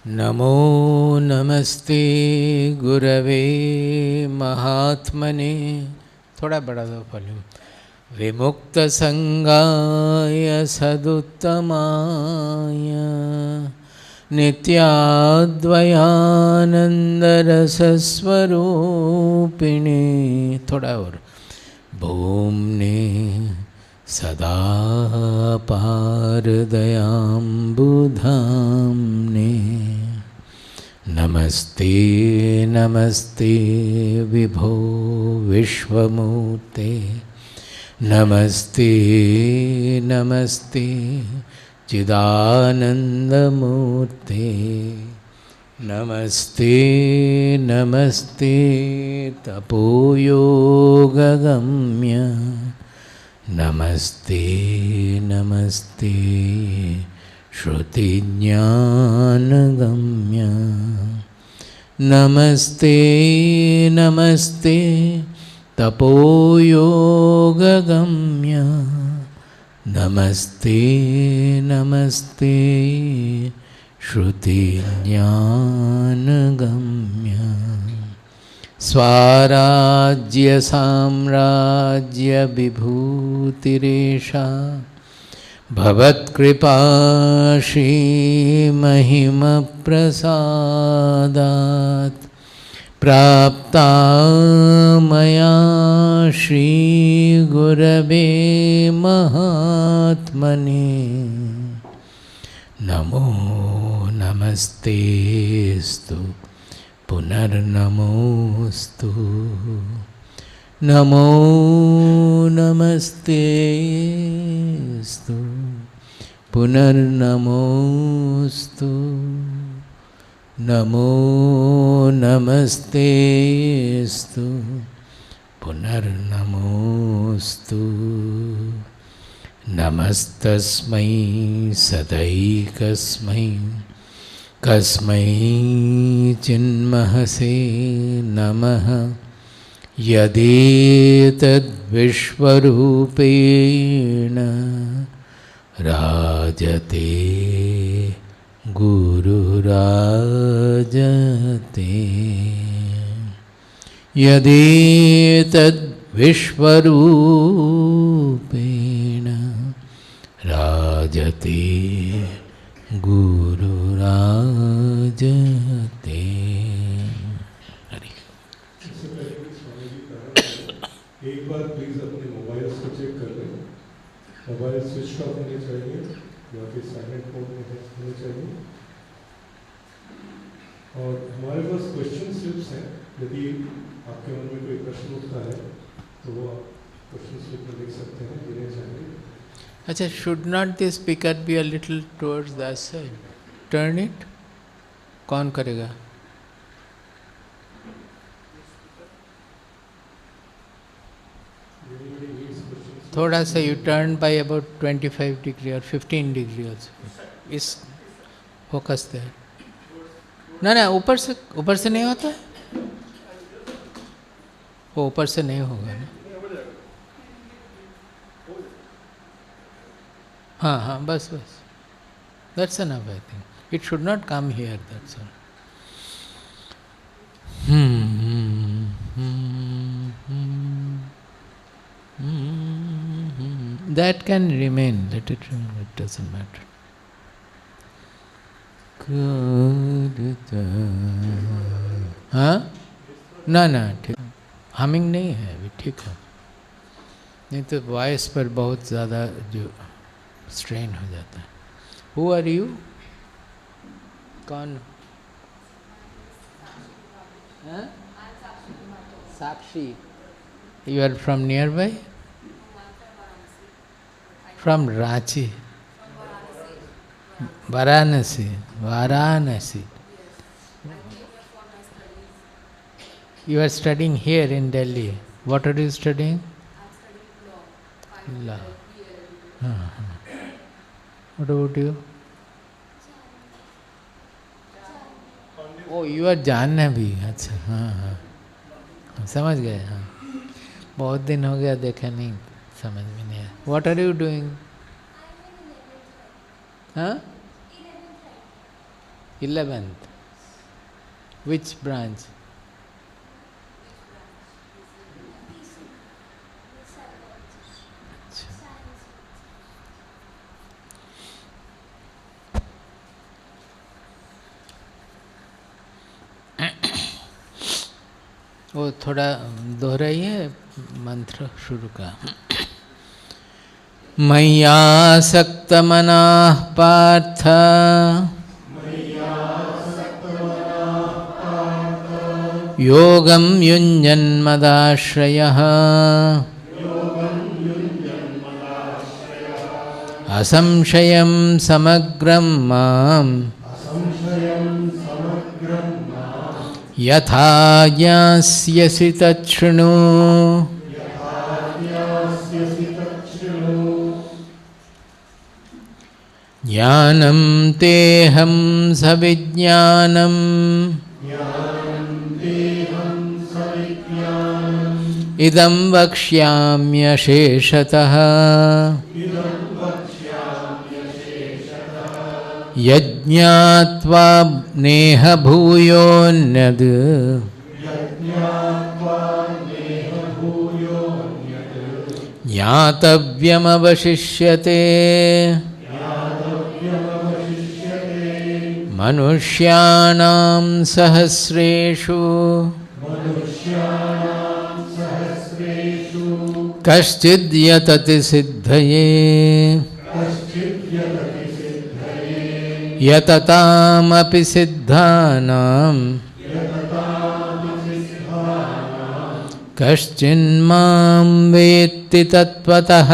नमो नमस्ते गुरवे महात्मने। थोड़ा बड़ा दो वॉल्यूम। विमुक्तसंगाय सदुत्तमाय नित्याद्वयानन्दरसस्वरूपिणे। थोड़ा और। भूम्ने सदा पारदयाम्बुधाम्ने नमस्ते नमस्ते विभो विश्वमूर्ते। नमस्ते नमस्ते चिदानन्दमूर्ते। नमस्ते नमस्ते तपोयोगगम्य। नमस्ते नमस्ते श्रुतिज्ञानगम्य। नमस्ते नमस्ते तपोयोगगम्य। नमस्ते नमस्ते श्रुतिज्ञानगम्य। स्वाराज्य साम्राज्य विभूतिरेषा भवत्कृपा श्रीमहिमप्रसादात् प्राप्ता मया श्रीगुरवे महात्मने। नमो नमस्तेस्तु पुनर्नमोस्तु। नमो नमस्तेस्तु पुनर्नमोस्तु। नमो नमस्तेस्तु पुनर्नमोस्तु। नमस्तस्मै सदैकस्मै कस्मै चिन्महसे नमः। यदेतद्विश्वरूपेण राजते गुरुराजते। यदेतद्विश्वरूपेण राजते गुरुराजते। एक बार प्लीज अपने मोबाइल्स को चेक कर लें। मोबाइल स्विच ऑफ होने चाहिए या फिर साइलेंट मोड में होने चाहिए। और हमारे पास क्वेश्चन स्लिप्स हैं। यदि आपके मन में कोई प्रश्न उठता है तो वो आप क्वेश्चन स्लिप में लिख सकते हैं, जिन्हें चाहिए। अच्छा, should not the speaker be a little towards that side? Turn it. कौन करेगा? थोड़ा सा U turn by about 25 degree और 15 डिग्री ऑल्सो। इस फोकस देयर। ना ऊपर से नहीं होता है वो। ऊपर से नहीं होगा ना। हाँ बस that's enough. I think it should not come here, that's all. That can remain, let it remain, it doesn't matter. हाँ ना ठीक, हमिंग नहीं है अभी, ठीक है। नहीं तो वॉइस पर बहुत ज़्यादा जो स्ट्रेन हो जाता है। Who are you? कौन? हाँ? साक्षी। You are from nearby? From Ranchi. Varanasi. You are studying here in Delhi. What are you studying? Law. What about you? Oh, you are Jannavi. अच्छा, हाँ समझ गए। हाँ, बहुत दिन हो गया देखा नहीं, समझ में नहीं आया। What are you doing? हाँ 11th. Which branch? वो थोड़ा दोहराइए मंत्र शुरू का। मय्यासक्तमनाः पार्थ योगं युञ्जन्मदाश्रयः असंशयं समग्रं माम् यथा ज्ञास्यसि तच्छृणु। ज्ञानं तेऽहं सविज्ञानम् इदं वक्ष्याम्यशेषतः यज्ञात्वा नेह भूयोऽन्यद् ज्ञातव्यमवशिष्यते। मनुष्याणां सहस्रेषु कश्चिद् यतति सिद्धये यततामपि सिद्धानां कश्चिन्मां वेत्ति तत्त्वतः।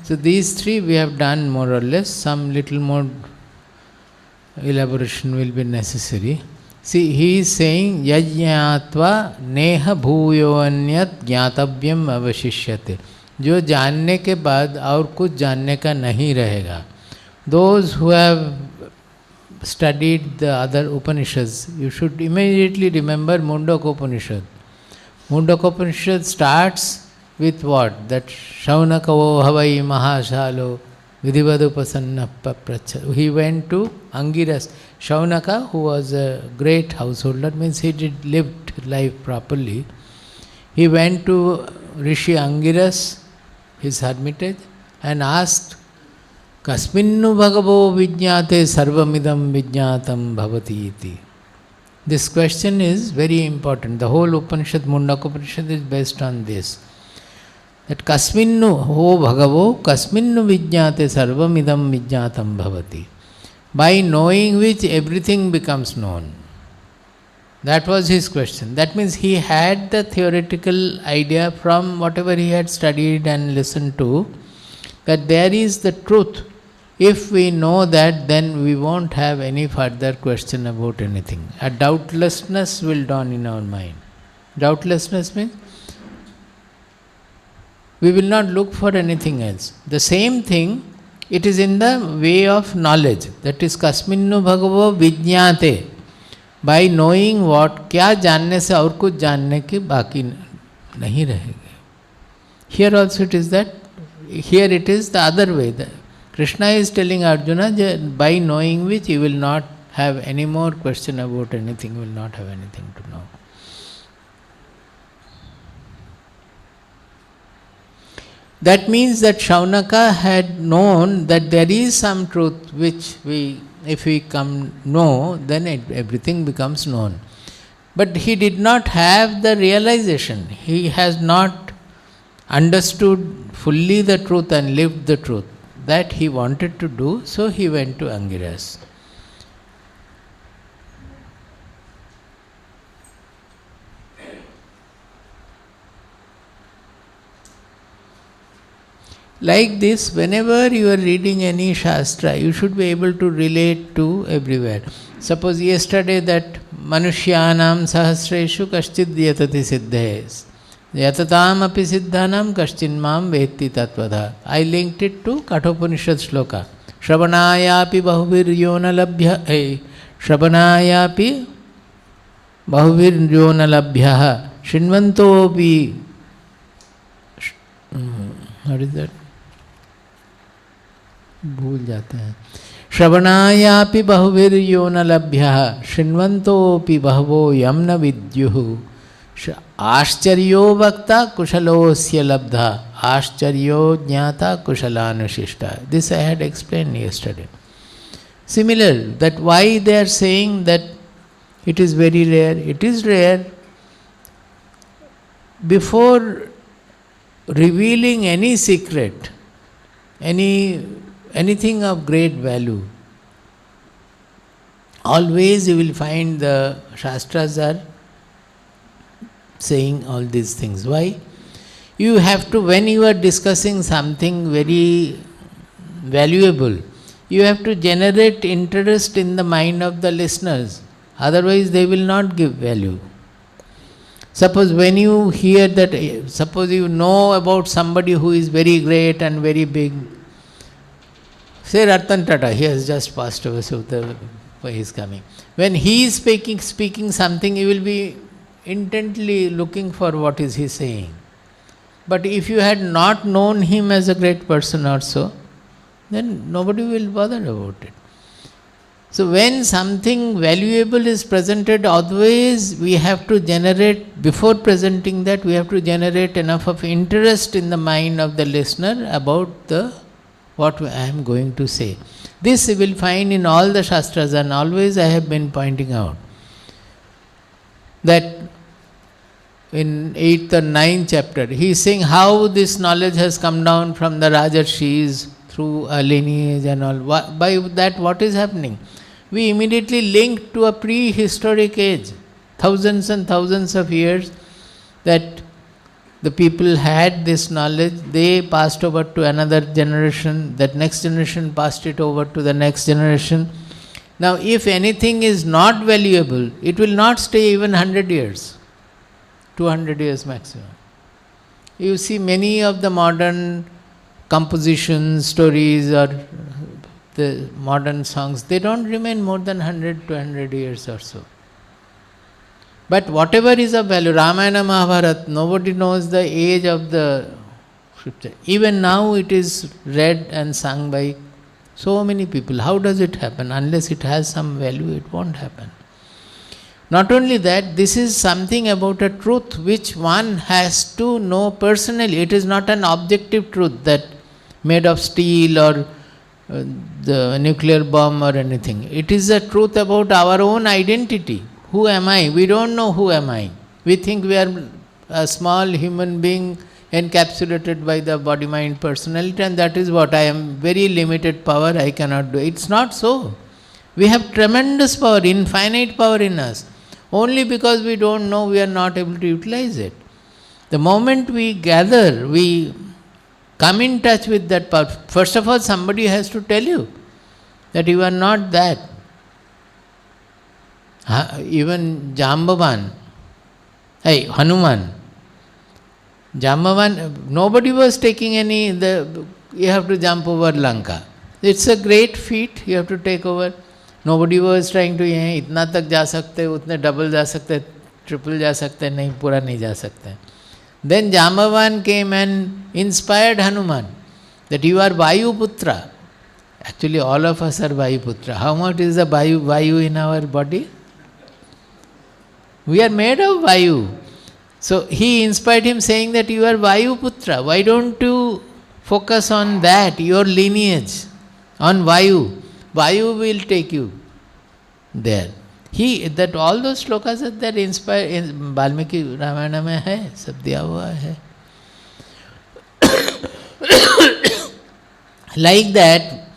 So these three we have done more or less. Some little more elaboration will be necessary. See, he is saying yajñātva neha bhūyoanyat ज्ञातव्यम avashishyate. जो जानने के बाद और कुछ जानने का नहीं रहेगा. Those who have studied the other Upanishads, you should immediately remember Mundaka Upanishad. Mundaka Upanishad starts with what? That Shaunakavo Havai Mahashalo Vidhivadupasanna Papracha. He went to Angiras. Shaunaka, who was a great householder, means he did lived life properly. He went to Rishi Angiras, his hermitage, and asked, Kasminnu bhagavo vijñāte sarvamidam vijñātam bhavati iti. This question is very important. The whole Upanishad, Mundaka Upanishad, is based on this. That kasminnu ho bhagavo kasminnu vijñāte sarvamidam vijñātam bhavati. By knowing which everything becomes known. That was his question. That means he had the theoretical idea from whatever he had studied and listened to, that there is the truth. If we know that, then we won't have any further question about anything. A doubtlessness will dawn in our mind. Doubtlessness means we will not look for anything else. The same thing, it is in the way of knowledge. That is kasminnu bhagavo vijñāte. By knowing what, क्या जानने से और कुछ जानने के बाकी नहीं रहेगा. Here also it is that, here it is the other way. Krishna is telling Arjuna that by knowing which you will not have any more question about anything, you will not have anything to know. That means that Shaunaka had known that there is some truth which if we come know, then everything becomes known. But he did not have the realization. He has not understood fully the truth and lived the truth. That he wanted to do, so he went to Angiras. Like this, whenever you are reading any Shastra, you should be able to relate to everywhere. Suppose yesterday that Manushyanam Sahasreshu Kashchid Yatati Siddhes Yatatam api Siddhanam Kashchinmam Vetti Tatvada. I linked it to Kathopanishad Shloka. Shravanayapi Bahuviryona Labhya Shravanayapi Bahuviryona Labhyaha Shinvantopi. What is that? भूल जाते हैं। श्रवणायापि बहुभिर्यो न लभ्यः शृण्वन्तोऽपि बहवो यं न विद्युः आश्चर्यो वक्ता कुशलोऽस्य लब्धा आश्चर्यो ज्ञाता कुशलानुशिष्टा. This I had explained yesterday. Similar, that why they are saying that it is very rare. It is rare. Before revealing any secret, anything of great value, always you will find the Shastras are saying all these things. Why? You have to, when you are discussing something very valuable, you have to generate interest in the mind of the listeners. Otherwise they will not give value. Suppose when you hear that, suppose you know about somebody who is very great and very big, say Ratan Tata, he has just passed away, so he is coming. When he is speaking something, you will be intently looking for what is he saying. But if you had not known him as a great person also, then nobody will bother about it. So when something valuable is presented, always we have to generate, before presenting that, we have to generate enough of interest in the mind of the listener about what I am going to say. This you will find in all the Shastras, and always I have been pointing out that in 8th or 9th chapter, he is saying how this knowledge has come down from the Rajarshis through a lineage and all. By that, what is happening? We immediately link to a prehistoric age, thousands and thousands of years, that the people had this knowledge, they passed over to another generation, that next generation passed it over to the next generation. Now, if anything is not valuable, it will not stay even 100 years, 200 years maximum. You see many of the modern compositions, stories, or the modern songs, they don't remain more than 100 to 100 years or so. But whatever is of value, Ramayana, Mahabharata, nobody knows the age of the scripture. Even now it is read and sung by so many people. How does it happen? Unless it has some value, it won't happen. Not only that, this is something about a truth which one has to know personally. It is not an objective truth that made of steel or the nuclear bomb or anything. It is a truth about our own identity. Who am I? We don't know who am I. We think we are a small human being encapsulated by the body-mind personality, and that is what I am, very limited power, I cannot do. It's not so. We have tremendous power, infinite power in us. Only because we don't know, we are not able to utilize it. The moment we gather, we come in touch with that power. First of all, somebody has to tell you that you are not that. Even Jambavan, Hanuman, Jambavan, nobody was taking you have to jump over Lanka. It's a great feat, you have to take over. Nobody was trying to, itna tak ja sakte, utne double ja sakte, triple ja sakte, nahi, pura nahi ja sakte. Then Jambavan came and inspired Hanuman that you are Vayu Putra. Actually, all of us are Vayu Putra. How much is the Vayu in our body? We are made of Vayu. So he inspired him saying that you are Vayu Putra. Why don't you focus on that, your lineage, on Vayu? Vayu will take you there. That all those shlokas are there, inspired in Valmiki Ramayana mein hai, sab diya hua hai. Like that,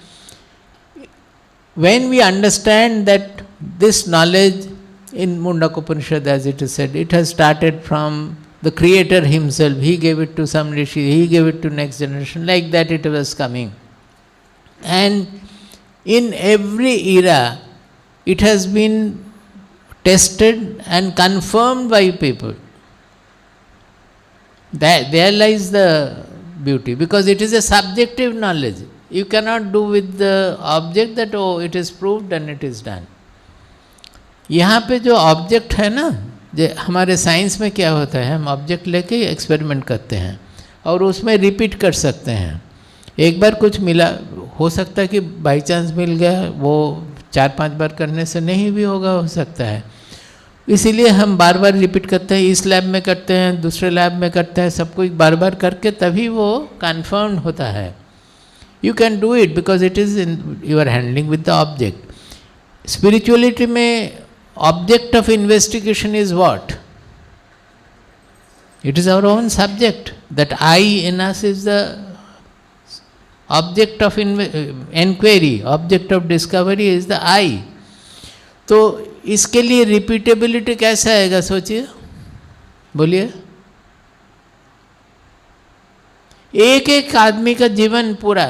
when we understand that this knowledge in Mundaka Upanishad, as it is said, it has started from the Creator himself. He gave it to some rishi, he gave it to next generation. Like that it was coming. And in every era, it has been tested and confirmed by people. There lies the beauty, because it is a subjective knowledge. You cannot do with the object that, oh, it is proved and it is done. यहाँ पे जो object है ना, जो हमारे science में क्या होता है, हम ऑब्जेक्ट लेके एक्सपेरिमेंट करते हैं और उसमें रिपीट कर सकते हैं. एक बार कुछ मिला हो सकता है कि बाई चांस मिल गया, वो 4-5 बार करने से नहीं भी होगा, हो सकता है। इसीलिए हम बार बार रिपीट करते हैं, इस लैब में करते हैं, दूसरे लैब में करते हैं, सब कुछ बार बार करके तभी वो कन्फर्म होता है। You can do it because it is in you are handling with the object. Spirituality में object of investigation is what? It is our own subject. That I in us is the object of inquiry, object of discovery is the I. तो इसके लिए repeatability कैसे आएगा सोचिए, बोलिए। एक एक आदमी का जीवन पूरा,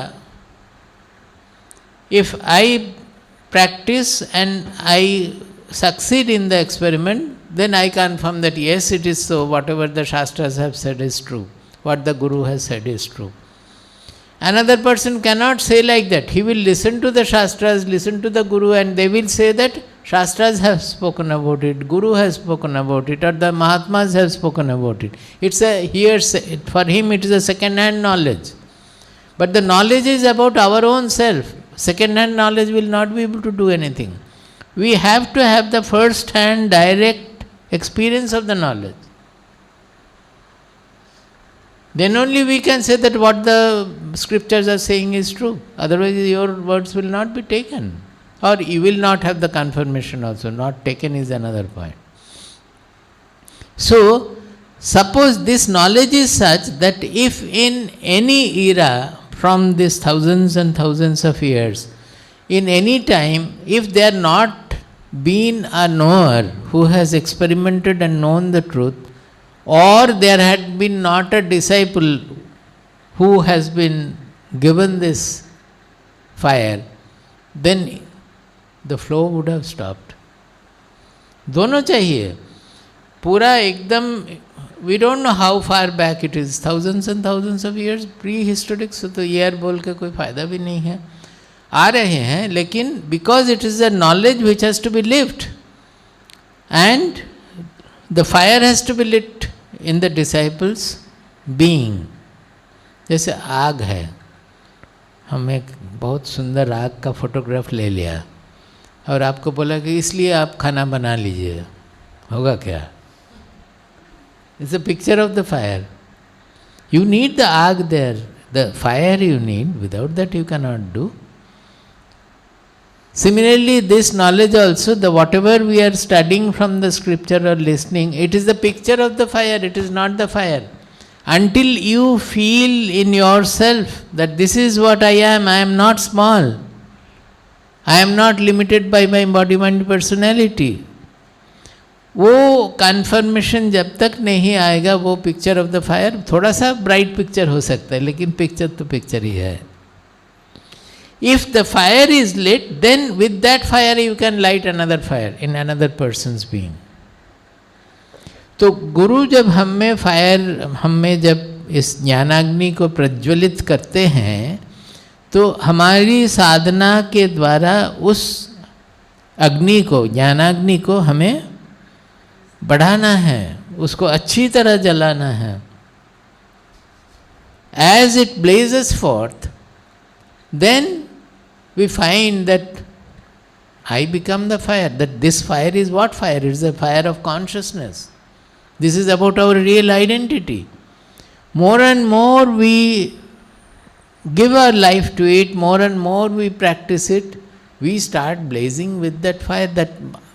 if I practice and I succeed in the experiment, then I confirm that yes, it is so, whatever the Shastras have said is true, what the Guru has said is true. Another person cannot say like that. He will listen to the Shastras, listen to the Guru, and they will say that Shastras have spoken about it, Guru has spoken about it, or the Mahatmas have spoken about it. It's a hearsay. For him it is a second-hand knowledge. But the knowledge is about our own self. Second-hand knowledge will not be able to do anything. We have to have the first-hand direct experience of the knowledge. Then only we can say that what the scriptures are saying is true. Otherwise your words will not be taken. Or you will not have the confirmation also. Not taken is another point. So, suppose this knowledge is such that if in any era from these thousands and thousands of years, in any time, if they are not been a knower who has experimented and known the truth, or there had been not a disciple who has been given this fire, then the flow would have stopped. दोनों चाहिए, पूरा एकदम, we don't know how far back it is, thousands and thousands of years, prehistoric, so तो year बोल के कोई फायदा भी नहीं है। आ रहे हैं, लेकिन because it is a knowledge which has to be lived and the fire has to be lit in the disciples being. जैसे आग है, हम एक बहुत सुंदर आग का फोटोग्राफ ले लिया और आपको बोला कि इसलिए आप खाना बना लीजिए, होगा क्या? It's a picture of the fire. You need the आग there, the fire you need, without that you can not do. Similarly, this knowledge also, the whatever we are studying from the scripture or listening, it is the picture of the fire, it is not the fire. Until you feel in yourself that this is what I am not small, I am not limited by my body, mind, personality. वो conformation जब तक नहीं आएगा, वो picture of the fire थोड़ा सा bright picture हो सकता है, लेकिन पिक्चर तो पिक्चर ही है. If the fire is lit, then with that fire you can light another fire in another person's being. तो गुरु जब हमें जब इस ज्ञानाग्नि को प्रज्वलित करते हैं, तो हमारी साधना के द्वारा उस अग्नि को, ज्ञानाग्नि को हमें बढ़ाना है, उसको अच्छी तरह जलाना है. As it blazes forth, then we find that I become the fire. That this fire is what fire? It is the fire of consciousness. This is about our real identity. More and more we give our life to it, more and more we practice it, we start blazing with that fire. That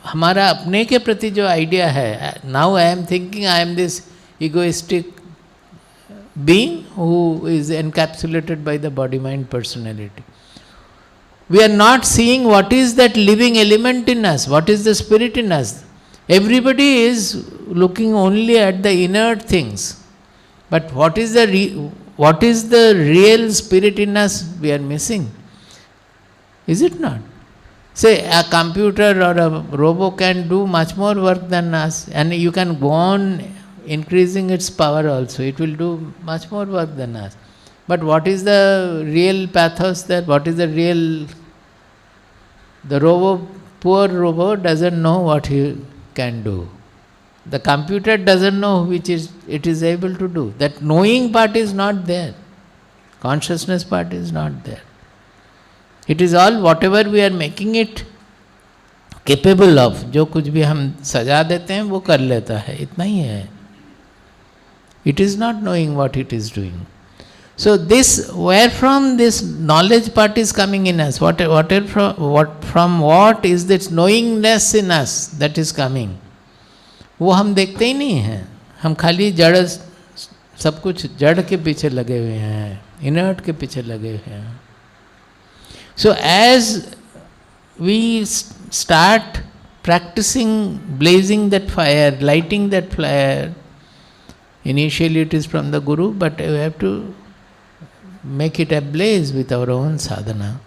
हमारा अपने के प्रति जो idea है, now I am thinking I am this egoistic being who is encapsulated by the body, mind, personality. We are not seeing what is that living element in us, what is the spirit in us. Everybody is looking only at the inert things. But what is the real spirit in us we are missing? Is it not? Say a computer or a robot can do much more work than us, and you can go on increasing its power also. It will do much more work than us. But what is the real pathos there? What is the real... The robot, poor robot doesn't know what he can do. The computer doesn't know which it is able to do. That knowing part is not there. Consciousness part is not there. It is all whatever we are making it capable of. जो कुछ भी हम सजा देते हैं वो कर लेता है, इतना ही है. It is not knowing what it is doing. So this, where from this knowledge part is coming in us? From what is this knowingness in us that is coming? वो हम देखते ही नहीं हैं. हम खाली जड़, सब कुछ जड़ के पीछे लगे हुए हैं, इनर्ट के पीछे लगे हुए हैं. So as we start practicing blazing that fire, lighting that fire, initially it is from the Guru, but we have to make it ablaze with our own sadhana.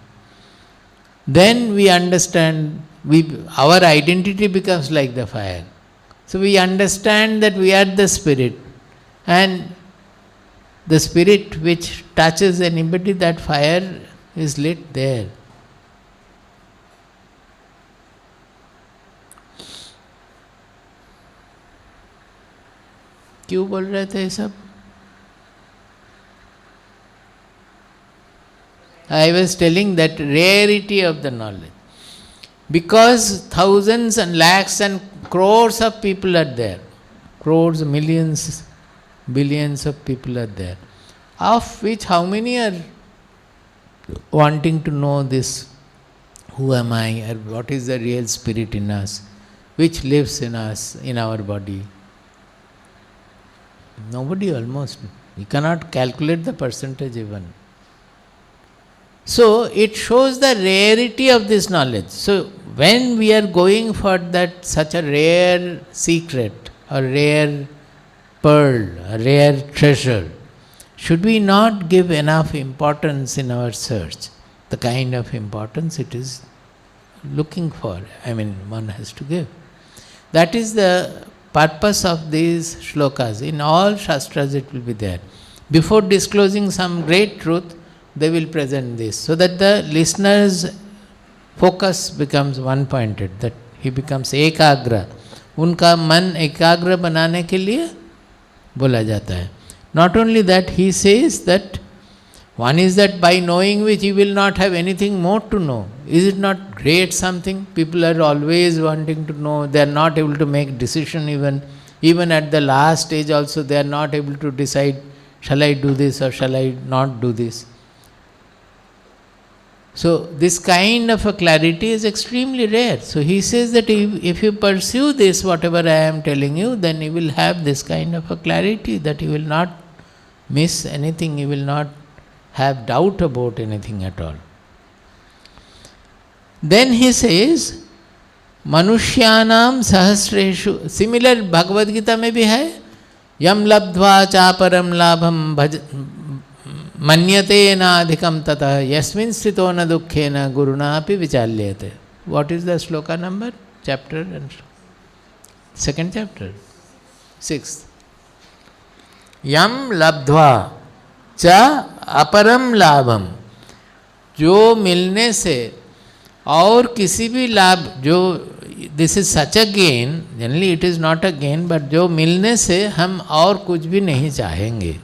Then we understand, our identity becomes like the fire. So we understand that we are the spirit, and the spirit which touches anybody, that fire is lit there. क्यों बोल रहे थे सब? I was telling that rarity of the knowledge. Because thousands and lakhs and crores of people are there. Crores, millions, billions of people are there. Of which how many are wanting to know this? Who am I? Or what is the real spirit in us? Which lives in us, in our body? Nobody almost. We cannot calculate the percentage even. So it shows the rarity of this knowledge. So when we are going for that such a rare secret, a rare pearl, a rare treasure, should we not give enough importance in our search? The kind of importance it is looking for, one has to give. That is the purpose of these shlokas. In all shastras it will be there. Before disclosing some great truth, they will present this, so that the listener's focus becomes one-pointed, that he becomes ekagra. उनका मन एकाग्र बनाने के लिए बोला जाता है. Not only that, he says that one is that by knowing which you will not have anything more to know. Is it not great something? People are always wanting to know. They are not able to make decision even at the last stage also they are not able to decide, shall I do this or shall I not do this? So this kind of a clarity is extremely rare. So he says that if you pursue this, whatever I am telling you, then you will have this kind of a clarity that you will not miss anything, you will not have doubt about anything at all. Then he says, Manushyanam sahasreshu. Similar Bhagavad Gita में भी है, Yam labdva chaparam labham manyate na adhikam tata yasmin sthito na dukkhe na guruna api vichalyate. What is the shloka number? Chapter and second chapter, 6th. Yam labdva चा अपरम लाभम, जो मिलने से और किसी भी लाभ, जो this is such a gain, generally it is not a gain, but जो मिलने से हम और कुछ भी नहीं चाहेंगे,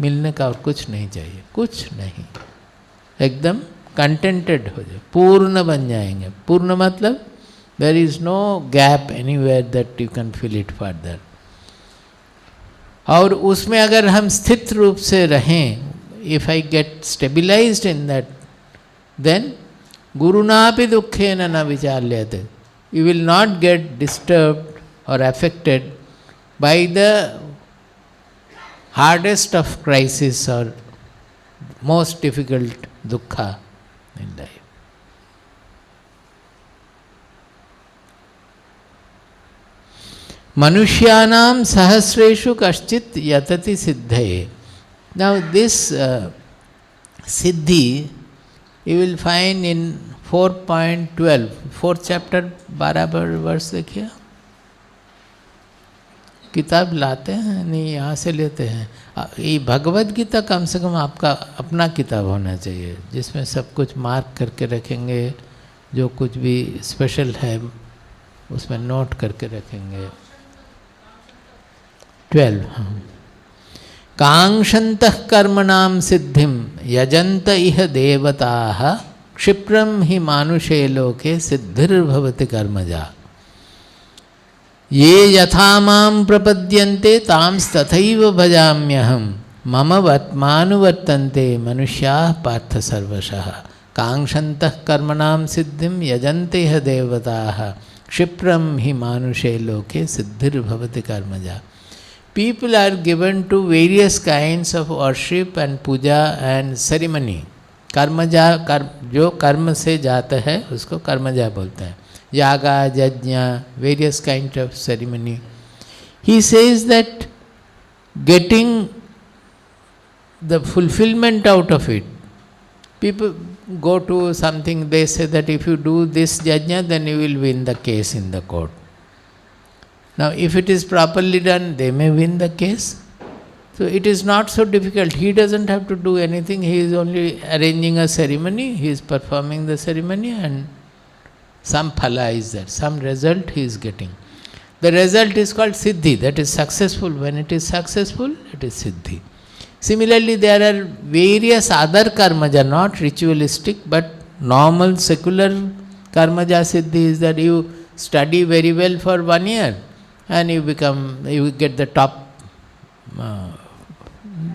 मिलने का और कुछ नहीं चाहिए, कुछ नहीं, एकदम कंटेंटेड हो जाए, पूर्ण बन जाएंगे. पूर्ण मतलब there is no gap anywhere that you can fill it further. और उसमें अगर हम स्थित रूप से रहें, if I get stabilised in that, then गुरुनापि दुखेन न विचाल्यते. You will not get disturbed और affected by the hardest of crisis और मोस्ट डिफिकल्ट दुखा in life. Manushyanam sahasreshu kaschit yatati siddhaye. Now this siddhi you will find in 4.12, 4th chapter, 12 verse देखिए. किताब लाते हैं नहीं, यहाँ से लेते हैं. ये भगवद गीता कम से कम आपका अपना किताब होना चाहिए, जिसमें सब कुछ मार्क करके रखेंगे, जो कुछ भी स्पेशल है उसमें नोट करके रखेंगे. 12. कांक्षन्तः कर्मणां सिद्धिं यजन्त इह देवताः क्षिप्रम हि मानुषे लोके सिद्धिर्भवति कर्मजा। ये यथा मां प्रपद्यन्ते तांस्तथैव भजाम्यहम् मम वर्त्मानुवर्तन्ते मनुष्याः पार्थ सर्वशः कांक्षन्तः कर्मणां सिद्धिं यजन्ते ह देवताः क्षिप्रम हि मानुषे लोके सिद्धिर्भवति कर्मजा। People are given to various kinds of worship and puja and ceremony. कर्मजा जो कर्म से जाता है उसको कर्मजा बोलते हैं। यागा, यज्ञ, various kind of ceremony. He says that getting the fulfillment out of it, people go to something, they say that if you do this yajna then you will win the case in the court. Now if it is properly done, they may win the case. So it is not so difficult. He doesn't have to do anything. He is only arranging a ceremony, he is performing the ceremony, and some phala is there, some result he is getting. The result is called siddhi, that is successful. When it is successful, it is siddhi. Similarly, there are various other karmaja, not ritualistic, but normal secular karmaja siddhi is that you study very well for 1 year and you get the top,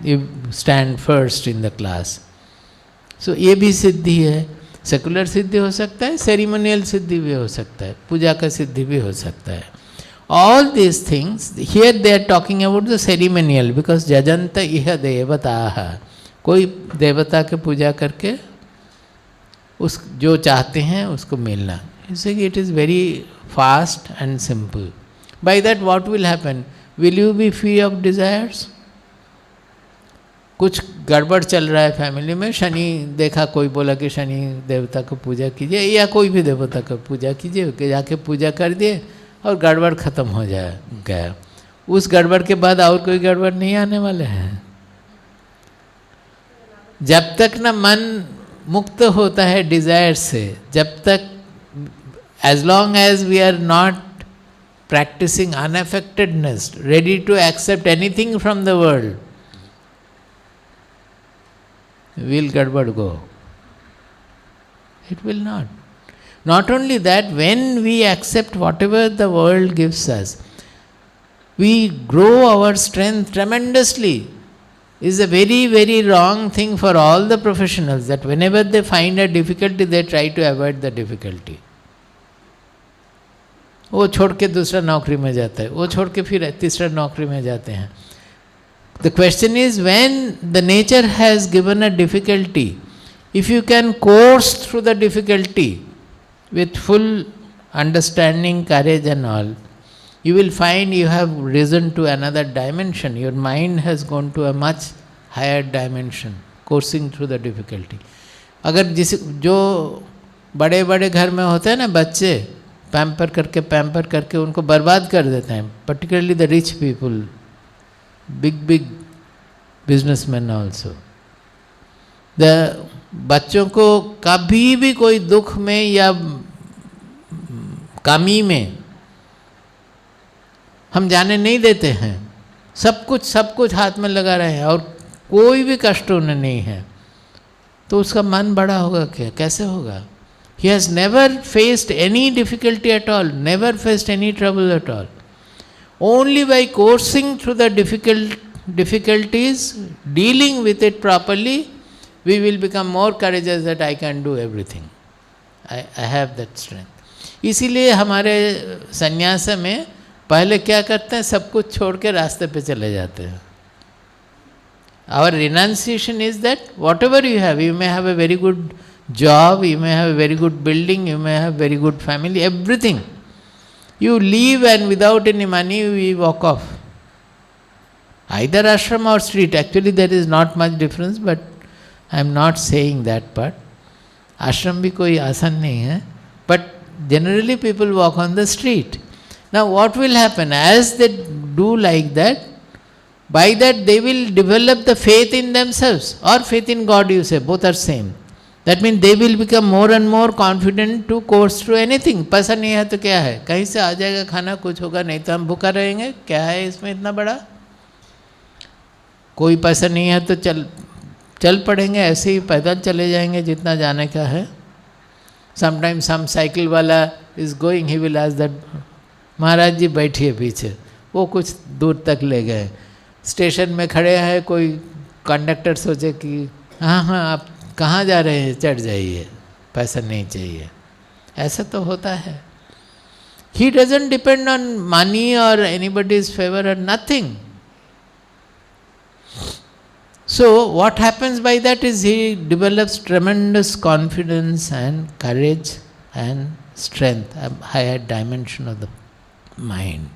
you stand first in the class. So ये भी सिद्धि है। Secular सिद्धि हो सकता है, ceremonial सिद्धि भी हो सकता है, पूजा का सिद्धि भी हो सकता है। All these things, here they are talking about the ceremonial, because jajanta iha devataha, कोई देवता के पूजा करके उस जो चाहते हैं उसको मिलना। इससे it is very fast and simple. By that what will happen? Will you be free of desires? कुछ गड़बड़ चल रहा है फैमिली में, शनि देखा, कोई बोला कि शनि देवता को पूजा कीजिए, या कोई भी देवता को पूजा कीजिए, जाके पूजा कर दिए और गड़बड़ खत्म हो जाए गया। उस गड़बड़ के बाद और कोई गड़बड़ नहीं आने वाले हैं। जब तक ना मन मुक्त होता है डिजायर से, जब तक, as long as we are not practicing unaffectedness, ready to accept anything from the world, will gadbad go? It will not. Not only that, when we accept whatever the world gives us, we grow our strength tremendously. Is a very, very wrong thing for all the professionals, that whenever they find a difficulty, they try to avoid the difficulty. वो छोड़ के दूसरा नौकरी में जाता है, वो छोड़ के फिर तीसरा नौकरी में जाते हैं। The question is, when the nature has given a difficulty, if you can course through the difficulty with full understanding, courage and all, you will find you have risen to another dimension. Your mind has gone to a much higher dimension, coursing through the difficulty. अगर जो बड़े बड़े घर में होते हैं ना बच्चे, पैम्पर करके उनको बर्बाद कर देते हैं, particularly the rich people, big businessmen also. बच्चों को कभी भी कोई दुख में या कमी में हम जाने नहीं देते हैं। सब कुछ हाथ में लगा रहे हैं और कोई भी कष्ट उन्हें नहीं है, तो उसका मन बड़ा होगा क्या? कैसे होगा? He has never faced any difficulty at all, never faced any trouble at all. Only by coursing through the difficulties, dealing with it properly, we will become more courageous that I can do everything. I have that strength. इसीलिए हमारे संन्यास में पहले क्या करते हैं, सब कुछ छोड़ के रास्ते पे चले जाते हैं. Our renunciation is that whatever you may have a very good job, you may have a very good building, you may have very good family, everything. You leave and without any money we walk off. Either ashram or street. Actually there is not much difference, but I am not saying that part. Ashram भी कोई आसान नहीं है, but generally people walk on the street. Now what will happen? As they do like that, by that they will develop the faith in themselves or faith in God, you say, both are same. That means they will become more and more confident to course through anything. पैसा नहीं है तो क्या है, कहीं से आ जाएगा खाना, कुछ होगा, नहीं तो हम भूखा रहेंगे, क्या है इसमें इतना बड़ा? कोई पैसा नहीं है तो चल पड़ेंगे, ऐसे ही पैदल चले जाएंगे जितना जाने का है, Sometimes some cycle वाला is going, he will ask that, महाराज जी बैठिए पीछे, वो कुछ दूर तक ले गए। स्टेशन में खड़े हैं, कोई कंडक्टर सोचे कि हाँ हाँ आप कहाँ जा रहे हैं, चढ़ जाइए, पैसा नहीं चाहिए। ऐसा तो होता है। He doesn't depend on money or anybody's favor or nothing. So what happens by that is he develops tremendous confidence and courage and strength, a higher dimension of the mind.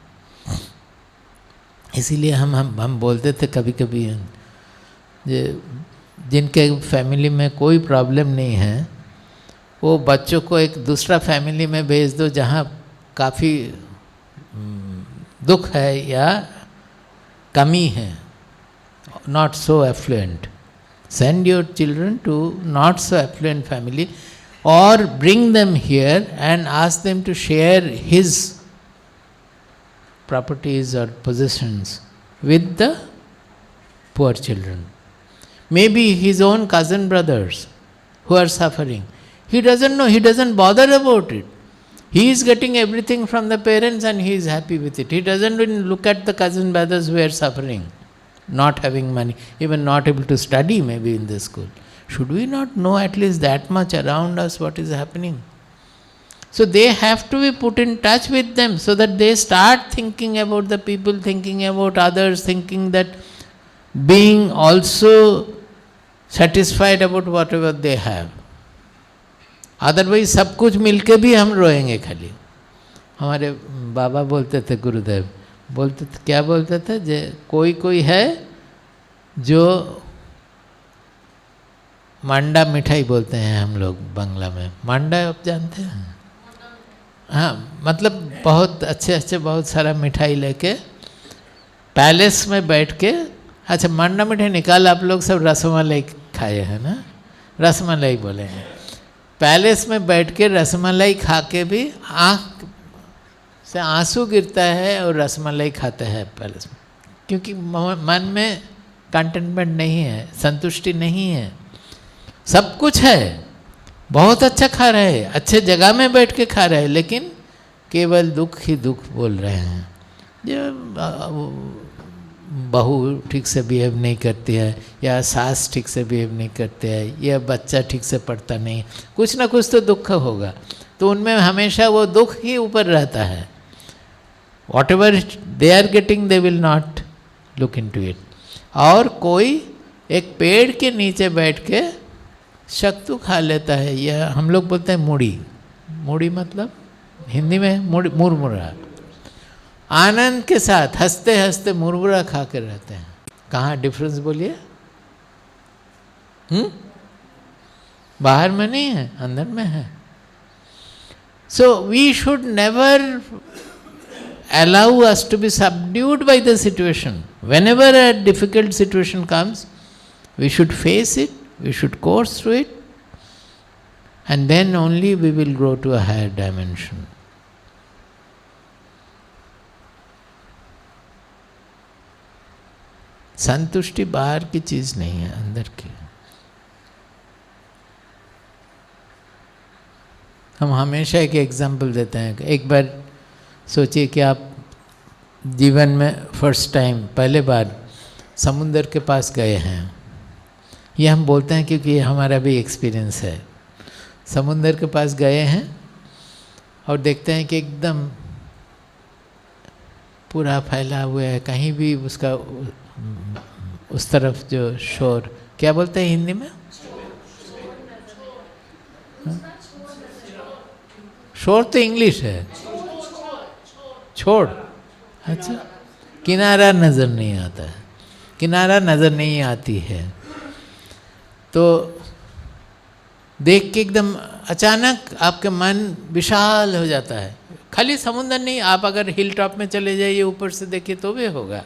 इसीलिए हम बोलते थे कभी कभी, जिनके फैमिली में कोई problem नहीं है, वो बच्चों को एक दूसरा फैमिली में भेज दो जहाँ काफ़ी दुख है या कमी है, not so affluent. Send your children to not so affluent family or bring them here and ask them to share his properties or possessions with the poor children. Maybe his own cousin brothers who are suffering. He doesn't know, he doesn't bother about it. He is getting everything from the parents and he is happy with it. He doesn't even look at the cousin brothers who are suffering, not having money, even not able to study maybe in the school. Should we not know at least that much around us what is happening? So they have to be put in touch with them so that they start thinking about the people, thinking about others, thinking that being also satisfied about whatever they have. Otherwise सब कुछ मिलके भी हम रोएंगे खाली। हमारे बाबा बोलते थे, गुरुदेव बोलते थे, क्या बोलते थे, जे कोई है जो मांडा मिठाई बोलते हैं हम लोग बांग्ला में, मांडा आप जानते हैं? हाँ, मतलब बहुत अच्छे बहुत सारा मिठाई लेके पैलेस में बैठ के, अच्छा मांडा मिठाई निकाल, आप लोग सब रसमलाई खाए हैं ना, रसमलाई बोलेंगे। पैलेस में बैठ के रसमलाई खा के भी आँख से आंसू गिरता है और रसमलाई खाते हैं पैलेस में, क्योंकि मन में कंटेनमेंट नहीं है, संतुष्टि नहीं है। सब कुछ है, बहुत अच्छा खा रहे हैं, अच्छे जगह में बैठ के खा रहे हैं, लेकिन केवल दुख ही दुख बोल रहे हैं। जो बहू ठीक से बिहेव नहीं करती है, या सास ठीक से बिहेव नहीं करते हैं, या बच्चा ठीक से पढ़ता नहीं, कुछ ना कुछ तो दुख होगा, तो उनमें हमेशा वो दुख ही ऊपर रहता है। Whatever they are getting, they will not look into it. और कोई एक पेड़ के नीचे बैठ के शक्तू खा लेता है, या हम लोग बोलते हैं मूढ़ी, मूढ़ी मतलब हिंदी में मुरमुरा, आनंद के साथ हंसते हंसते मुरमुरा खा कर रहते हैं। कहाँ डिफरेंस बोलिए? बाहर में नहीं है, अंदर में है। So we should never allow us to be subdued by the situation. Whenever a difficult situation comes, we should face it, we should course through it, and then only we will grow to a higher dimension. संतुष्टि बाहर की चीज नहीं है, अंदर की। हम हमेशा एक एग्जाम्पल देते हैं। एक बार सोचिए कि आप जीवन में फर्स्ट टाइम, पहले बार समुंदर के पास गए हैं। ये हम बोलते हैं क्योंकि ये हमारा भी एक्सपीरियंस है। समुंदर के पास गए हैं और देखते हैं कि एकदम पूरा फैला हुआ है, कहीं भी उसका उस तरफ जो शोर, क्या बोलते हैं हिंदी में? शोर तो इंग्लिश है, छोड़। अच्छा, किनारा नज़र नहीं आता है, किनारा नज़र नहीं आती है। तो देख के एकदम अचानक आपका मन विशाल हो जाता है। खाली समुंदर नहीं, आप अगर हिल टॉप में चले जाइए, ऊपर से देखिए तो भी होगा।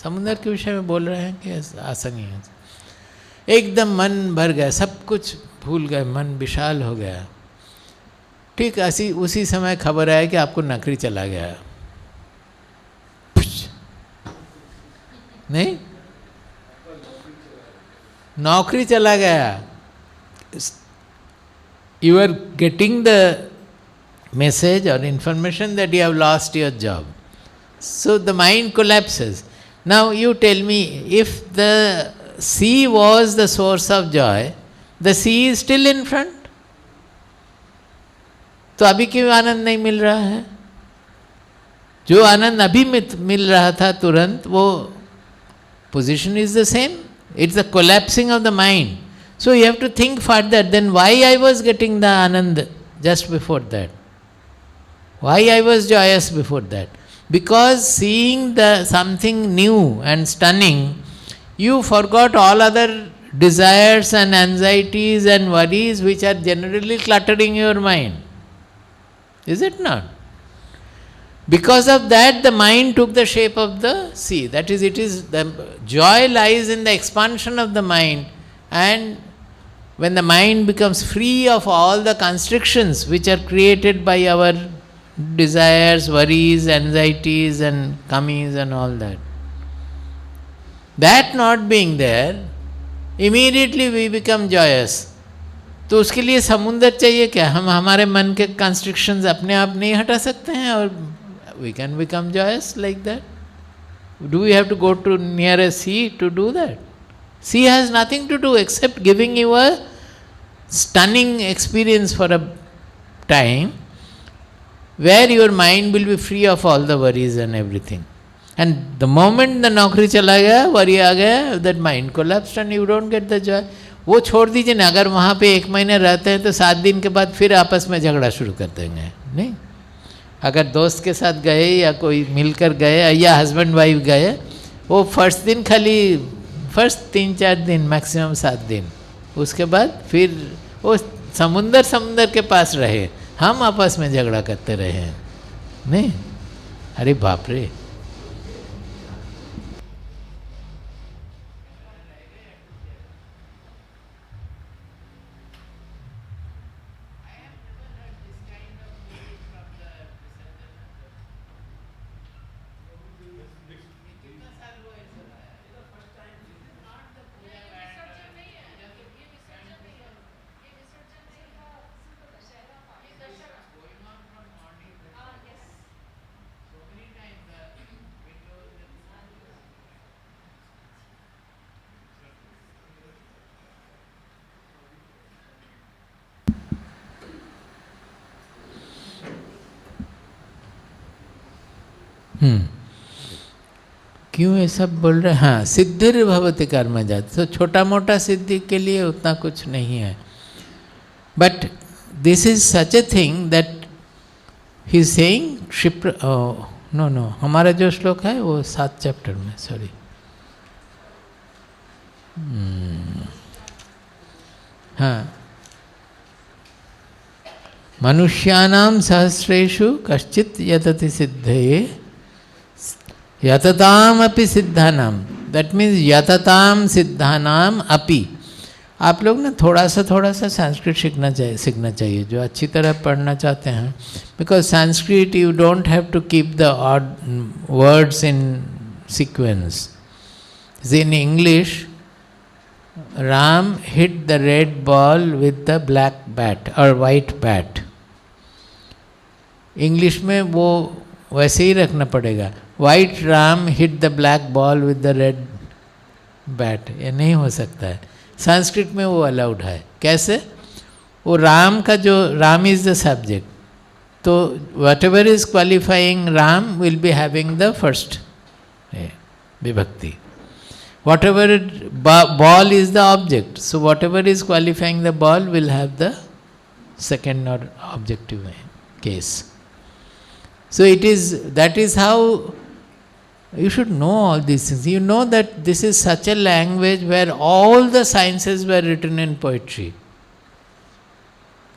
समुंदर के विषय में बोल रहे हैं कि ऐसा नहीं है। एकदम मन भर गया, सब कुछ भूल गए, मन विशाल हो गया। ठीक ऐसी उसी समय खबर आया कि आपको नौकरी चला गया। नहीं, नौकरी चला गया। you are getting the message or information that you have lost your job. So the mind collapses. Now you tell me, if the sea was the source of joy, the sea is still in front. तो अभी क्यों आनंद नहीं मिल रहा है? जो आनंद अभी मिल रहा था तुरंत, वो position is the same. It's the collapsing of the mind. So you have to think further, then why I was getting the anand just before that? Why I was joyous before that? Because seeing the something new and stunning, you forgot all other desires and anxieties and worries which are generally cluttering your mind. Is it not? Because of that, the mind took the shape of the sea. That is, it is the joy lies in the expansion of the mind, and when the mind becomes free of all the constrictions which are created by our desires, worries, anxieties and kamis and all that. That not being there, immediately we become joyous. तो उसके लिए समुंदर चाहिए क्या? हम हमारे मन के कंस्ट्रिक्शंस अपने आप नहीं हटा सकते हैं और we can become joyous like that? Do we have to go to near a sea to do that? Sea has nothing to do except giving you a stunning experience for a time where your mind will be free of all the worries and everything. And the moment the नौकरी चला गया, worry आ गया, that mind collapsed and you don't get the joy. वो छोड़ दीजिए ना, अगर वहाँ पे 1 महीने रहते हैं तो 7 दिन के बाद फिर आपस में झगड़ा शुरू कर देंगे, नहीं? अगर दोस्त के साथ गए या कोई मिलकर गए या हस्बैंड वाइफ गए, वो फर्स्ट दिन खाली फर्स्ट 3-4 दिन मैक्सिमम 7 दिन, उसके बाद फिर वो समुंदर के पास रहे, हम आपस में झगड़ा करते रहे, नहीं? अरे बाप रे! क्यों ये सब बोल रहे? हाँ, सिद्धिर भवति कर्मजात. तो छोटा मोटा सिद्धि के लिए उतना कुछ नहीं है. But this is such a thing that he is saying क्षिप्र. नो, हमारा जो श्लोक है वो 7 चैप्टर में, सॉरी. हाँ, मनुष्यानां सहस्रेषु कश्चित् यतति सिद्धये यतताम अपि सिद्धानाम. दैट मीन्स यतताम सिद्धानाम अपि. आप लोग ना थोड़ा सा संस्कृत सीखना चाहिए जो अच्छी तरह पढ़ना चाहते हैं. Because Sanskrit you don't have to keep the odd words in sequence. In English, Ram hit the red ball with the black bat और वाइट बैट. इंग्लिश में वो वैसे ही रखना पड़ेगा. White Ram hit the black ball with the red bat, ये नहीं हो सकता है. संस्कृत में वो अलाउड है. कैसे? वो राम का जो राम इज द सब्जेक्ट, तो whatever is qualifying Ram will be having the first विभक्ति. Whatever ball is the object, so whatever is qualifying the ball will have the second और objective case. So it is, that is how you should know all these things. You know that this is such a language where all the sciences were written in poetry.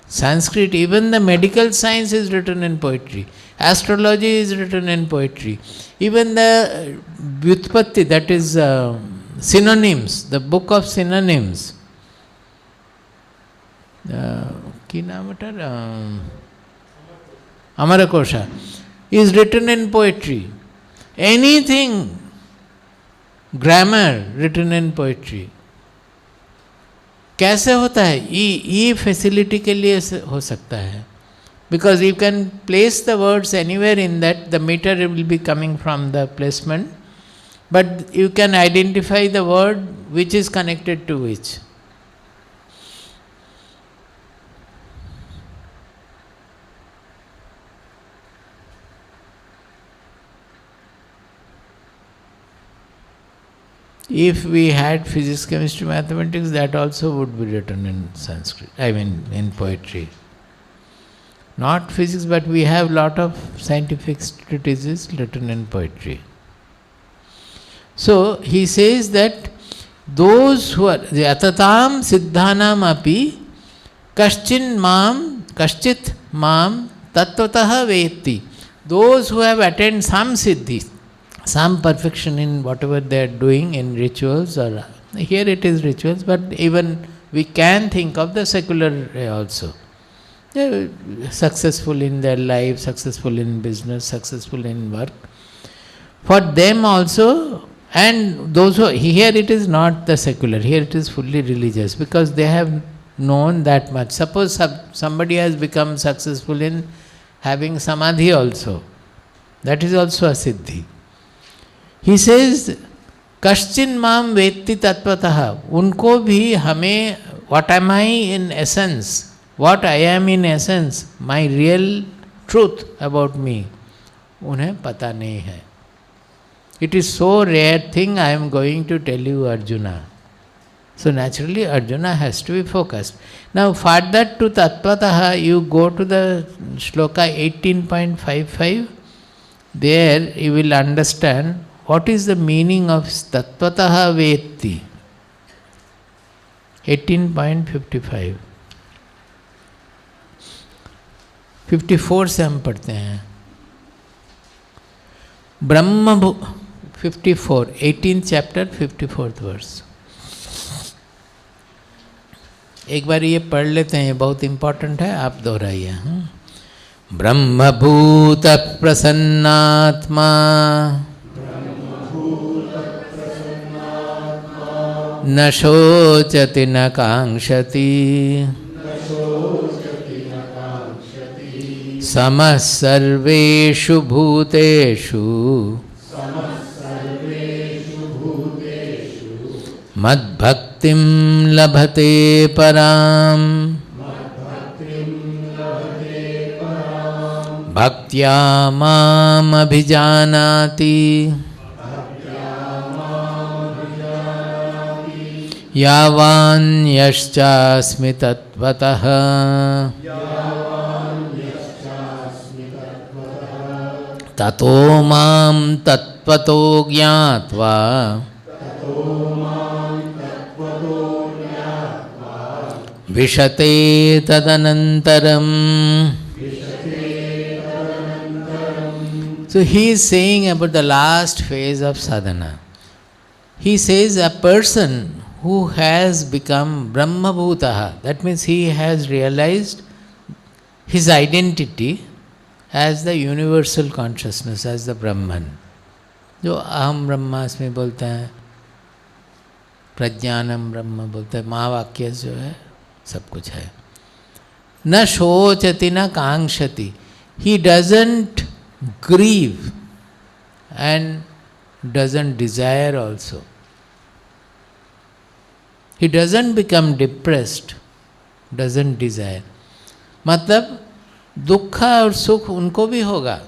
Sanskrit, even the medical science is written in poetry. Astrology is written in poetry. Even the Vyutpatti, that is synonyms, the book of synonyms. Ki naam hata? Amarakosha is written in poetry. Anything, grammar written in poetry. कैसे होता है? ई facility के लिए हो सकता है, because you can place the words anywhere in that, the meter will be coming from the placement, but you can identify the word which is connected to which. If we had physics, chemistry, mathematics, that also would be written in Sanskrit, I mean in poetry. Not physics, but we have lot of scientific treatises written in poetry. So he says that those who are yatatam siddhanam api kaschit mam tattvataha vetti. Those who have attained some siddhi, some perfection in whatever they are doing in rituals, or here it is rituals, but even we can think of the secular also. They are successful in their life, successful in business, successful in work. For them also, and those who, here it is not the secular, here it is fully religious, because they have known that much. Suppose somebody has become successful in having samadhi also, that is also a siddhi. He says, Kaschin mam vetti tattvataha. Unko bhi hame, what am I in essence? What I am in essence, my real truth about me, उन्हें पता नहीं है. It is so rare thing I am going to tell you, Arjuna. So naturally Arjuna has to be focused. Now further to Tattvataha, you go to the shloka 18.55. There you will understand what is the meaning of Tattvataha Vetti. 18.55. 54 से हम पढ़ते हैं. ब्रह्म 54, 18th chapter, 54th verse. एक बार ये पढ़ लेते हैं, ये बहुत इम्पोर्टेंट है, आप दोहराइए. ब्रह्मभूत प्रसन्नात्मा न शोचति न कांक्षति समः सर्वेषु भूतेषु मद्भक्तिं लभते पराम् भक्त्या माम् अभिजानाति यावान्यश्चास्मि तत्त्वतः ततो मां तत्त्वतो ज्ञात्वा विशते तदनन्तरम्. So he is saying about the last phase of sadhana. He says a person who has become Brahmabhutaha, that means he has realized his identity as the universal consciousness, as the Brahman. जो अहम ब्रह्मास्मि बोलते हैं, प्रज्ञानम ब्रह्म बोलते हैं, महावाक्य जो है सब कुछ है. न शोचति न कांक्षति. He doesn't grieve and doesn't desire also. He doesn't become depressed, doesn't desire. मतलब दुख और सुख उनको भी होगा.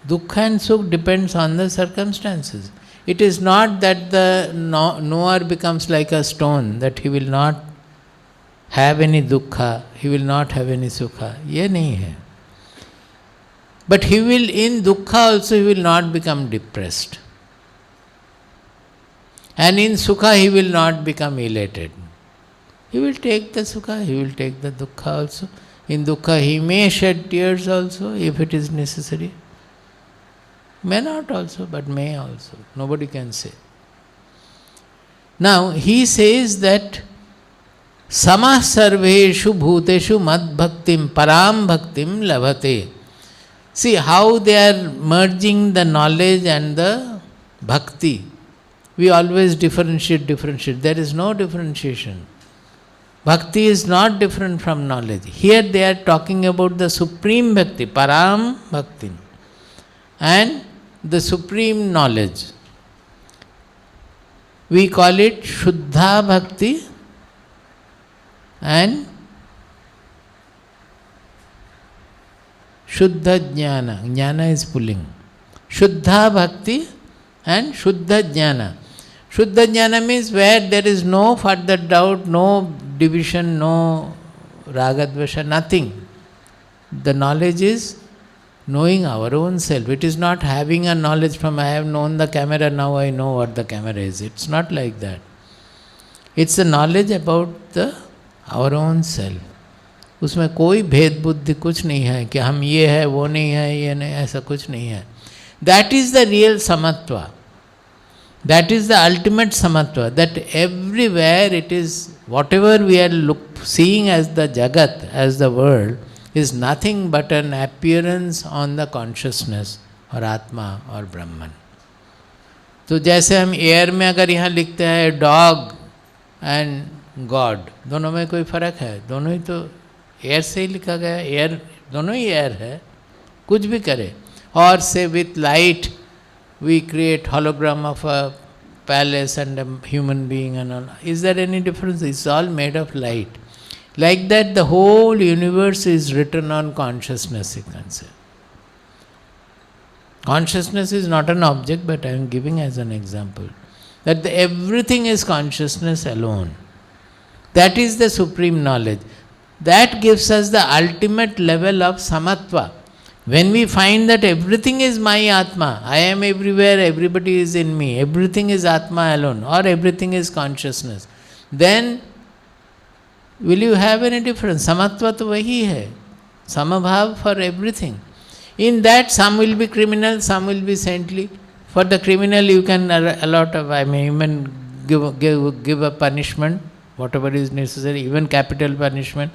दुख and sukh depends on the circumstances. It is not that the knower becomes like a stone, that he will not have any dukkha, he will not have any sukha. ये नहीं है. But he will, in dukkha also he will not become depressed. And in sukha he will not become elated. He will take the sukha, he will take the dukkha also. In dukkha he may shed tears also if it is necessary. May not also, but may also. Nobody can say. Now he says that samah sarveshu bhuteshu mad bhaktim param bhaktim labhate. See how they are merging the knowledge and the bhakti. We always differentiate. There is no differentiation. Bhakti is not different from knowledge. Here they are talking about the supreme bhakti, param bhakti, and the supreme knowledge. We call it Shuddha Bhakti and Shuddha Jnana. Jnana is pulling. Shuddha Bhakti and Shuddha Jnana. Shuddha Jnana means where there is no further doubt, no division, no ragadvesha, nothing. The knowledge is knowing our own self. It is not having a knowledge from I have known the camera, now I know what the camera is. It's not like that. It's a knowledge about our own self. उसमें कोई भेद बुद्धि कुछ नहीं है कि हम ये है वो नहीं है ये नहीं, ऐसा कुछ नहीं है. That is the real samatva. That is the ultimate samatva, that everywhere it is, whatever we are seeing as the jagat, as the world, is nothing but an appearance on the consciousness or atma or brahman. तो जैसे हम air में अगर यहाँ लिखते हैं dog and God, दोनों में कोई फ़र्क है? दोनों ही तो एयर से ही लिखा गया, एयर दोनों ही एयर है, कुछ भी करे. और से with light we create hologram of a palace and a human being and all. Is there any difference? It's all made of light. Like that, the whole universe is written on consciousness, you can say. Consciousness is not an object, but I am giving as an example. That everything is consciousness alone. That is the supreme knowledge. That gives us the ultimate level of samatva. When we find that everything is my Atma, I am everywhere, everybody is in me, everything is Atma alone, or everything is consciousness, then will you have any difference? Samatva to wahi hai. Samabhav for everything. In that, some will be criminal, some will be saintly. For the criminal, you can allot of, even give a punishment, whatever is necessary, even capital punishment.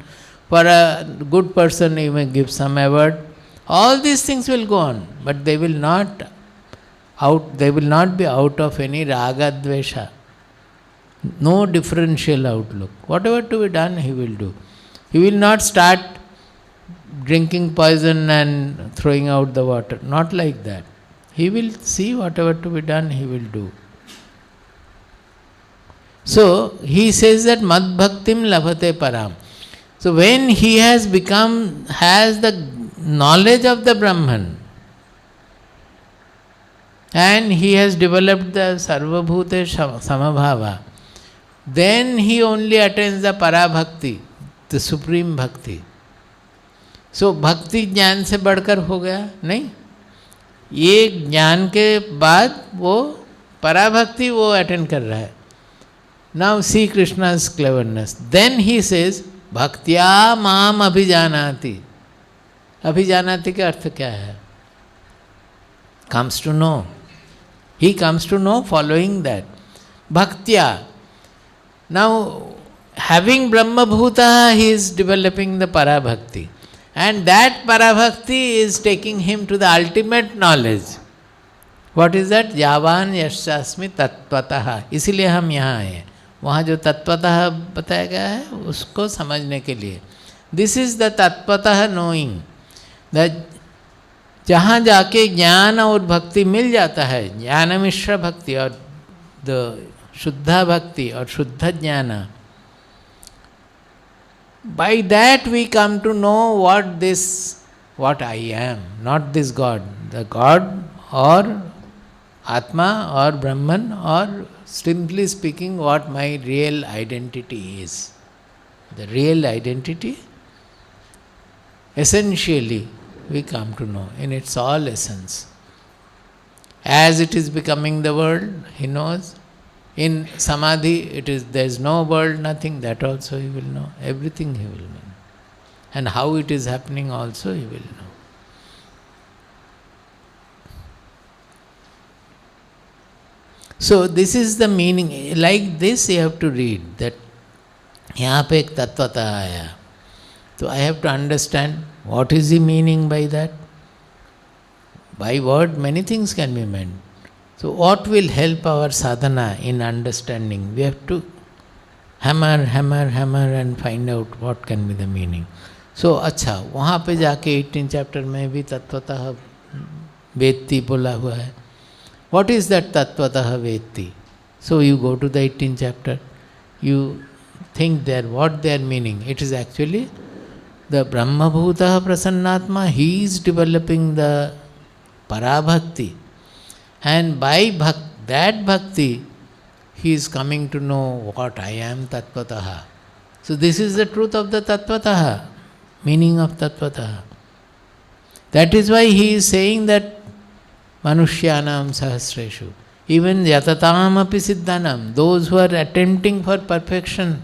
For a good person, you may give some award. All these things will go on, but they will not be out of any raga dvesha. No differential outlook. Whatever to be done, he will do. He will not start drinking poison and throwing out the water. Not like that. He will see whatever to be done, he will do. So, he says that mad bhaktim labhate param. So, when he has the knowledge of the Brahman, and he has developed the sarvabhute samabhava, then he only attains the parabhakti, the supreme bhakti. So bhakti ज्ञान से बढ़कर हो गया नहीं, ये ज्ञान के बाद वो पराभक्ति वो अटेंड कर रहा है. Now see Krishna's cleverness. Then he says भक्त्या माम अभिजानाति. अभिजानाति का अर्थ क्या है? Comes to know. He comes to know following that. Bhaktya. Now, having Brahma Bhuta, he is developing the Parabhakti. And that Parabhakti is taking him to the ultimate knowledge. What is that? Yavan yashasmi tattvataha. इसीलिए हम यहाँ आए. वहाँ जो तत्वतः बताया गया है उसको समझने के लिए. This is the तत्वतः knowing. That जहाँ जाके ज्ञान और भक्ति मिल जाता है, ज्ञान मिश्र भक्ति और द शुद्धा भक्ति और शुद्ध ज्ञान, by that we come to know what I am, not this God, the God or Atma or Brahman, or simply speaking what my real identity is. The real identity, essentially, we come to know in its all essence. As it is becoming the world, he knows. In Samadhi, there is no world, nothing, that also he will know. Everything he will know. And how it is happening also he will know. So this is the meaning. Like this you have to read, that यहाँ पे एक तत्वतः आया. So I have to understand what is the meaning by that. By word many things can be meant. So what will help our sadhana in understanding? We have to hammer, hammer, hammer and find out what can be the meaning. So, अच्छा, वहाँ पे जाके 18 chapter में भी तत्वतः वेत्ति बोला हुआ है. What is that तत्वतः वेत्ति? So you go to the 18th chapter, you think there what they are meaning. It is actually the Brahma Bhutah Prasannatma, he is developing the Parabhakti. And by that bhakti, he is coming to know what I am Tattvataha. So this is the truth of the Tattvataha, meaning of Tattvataha. That is why he is saying that Manushyanam Sahasreshu. Even Yatatam api Siddhanam, those who are attempting for perfection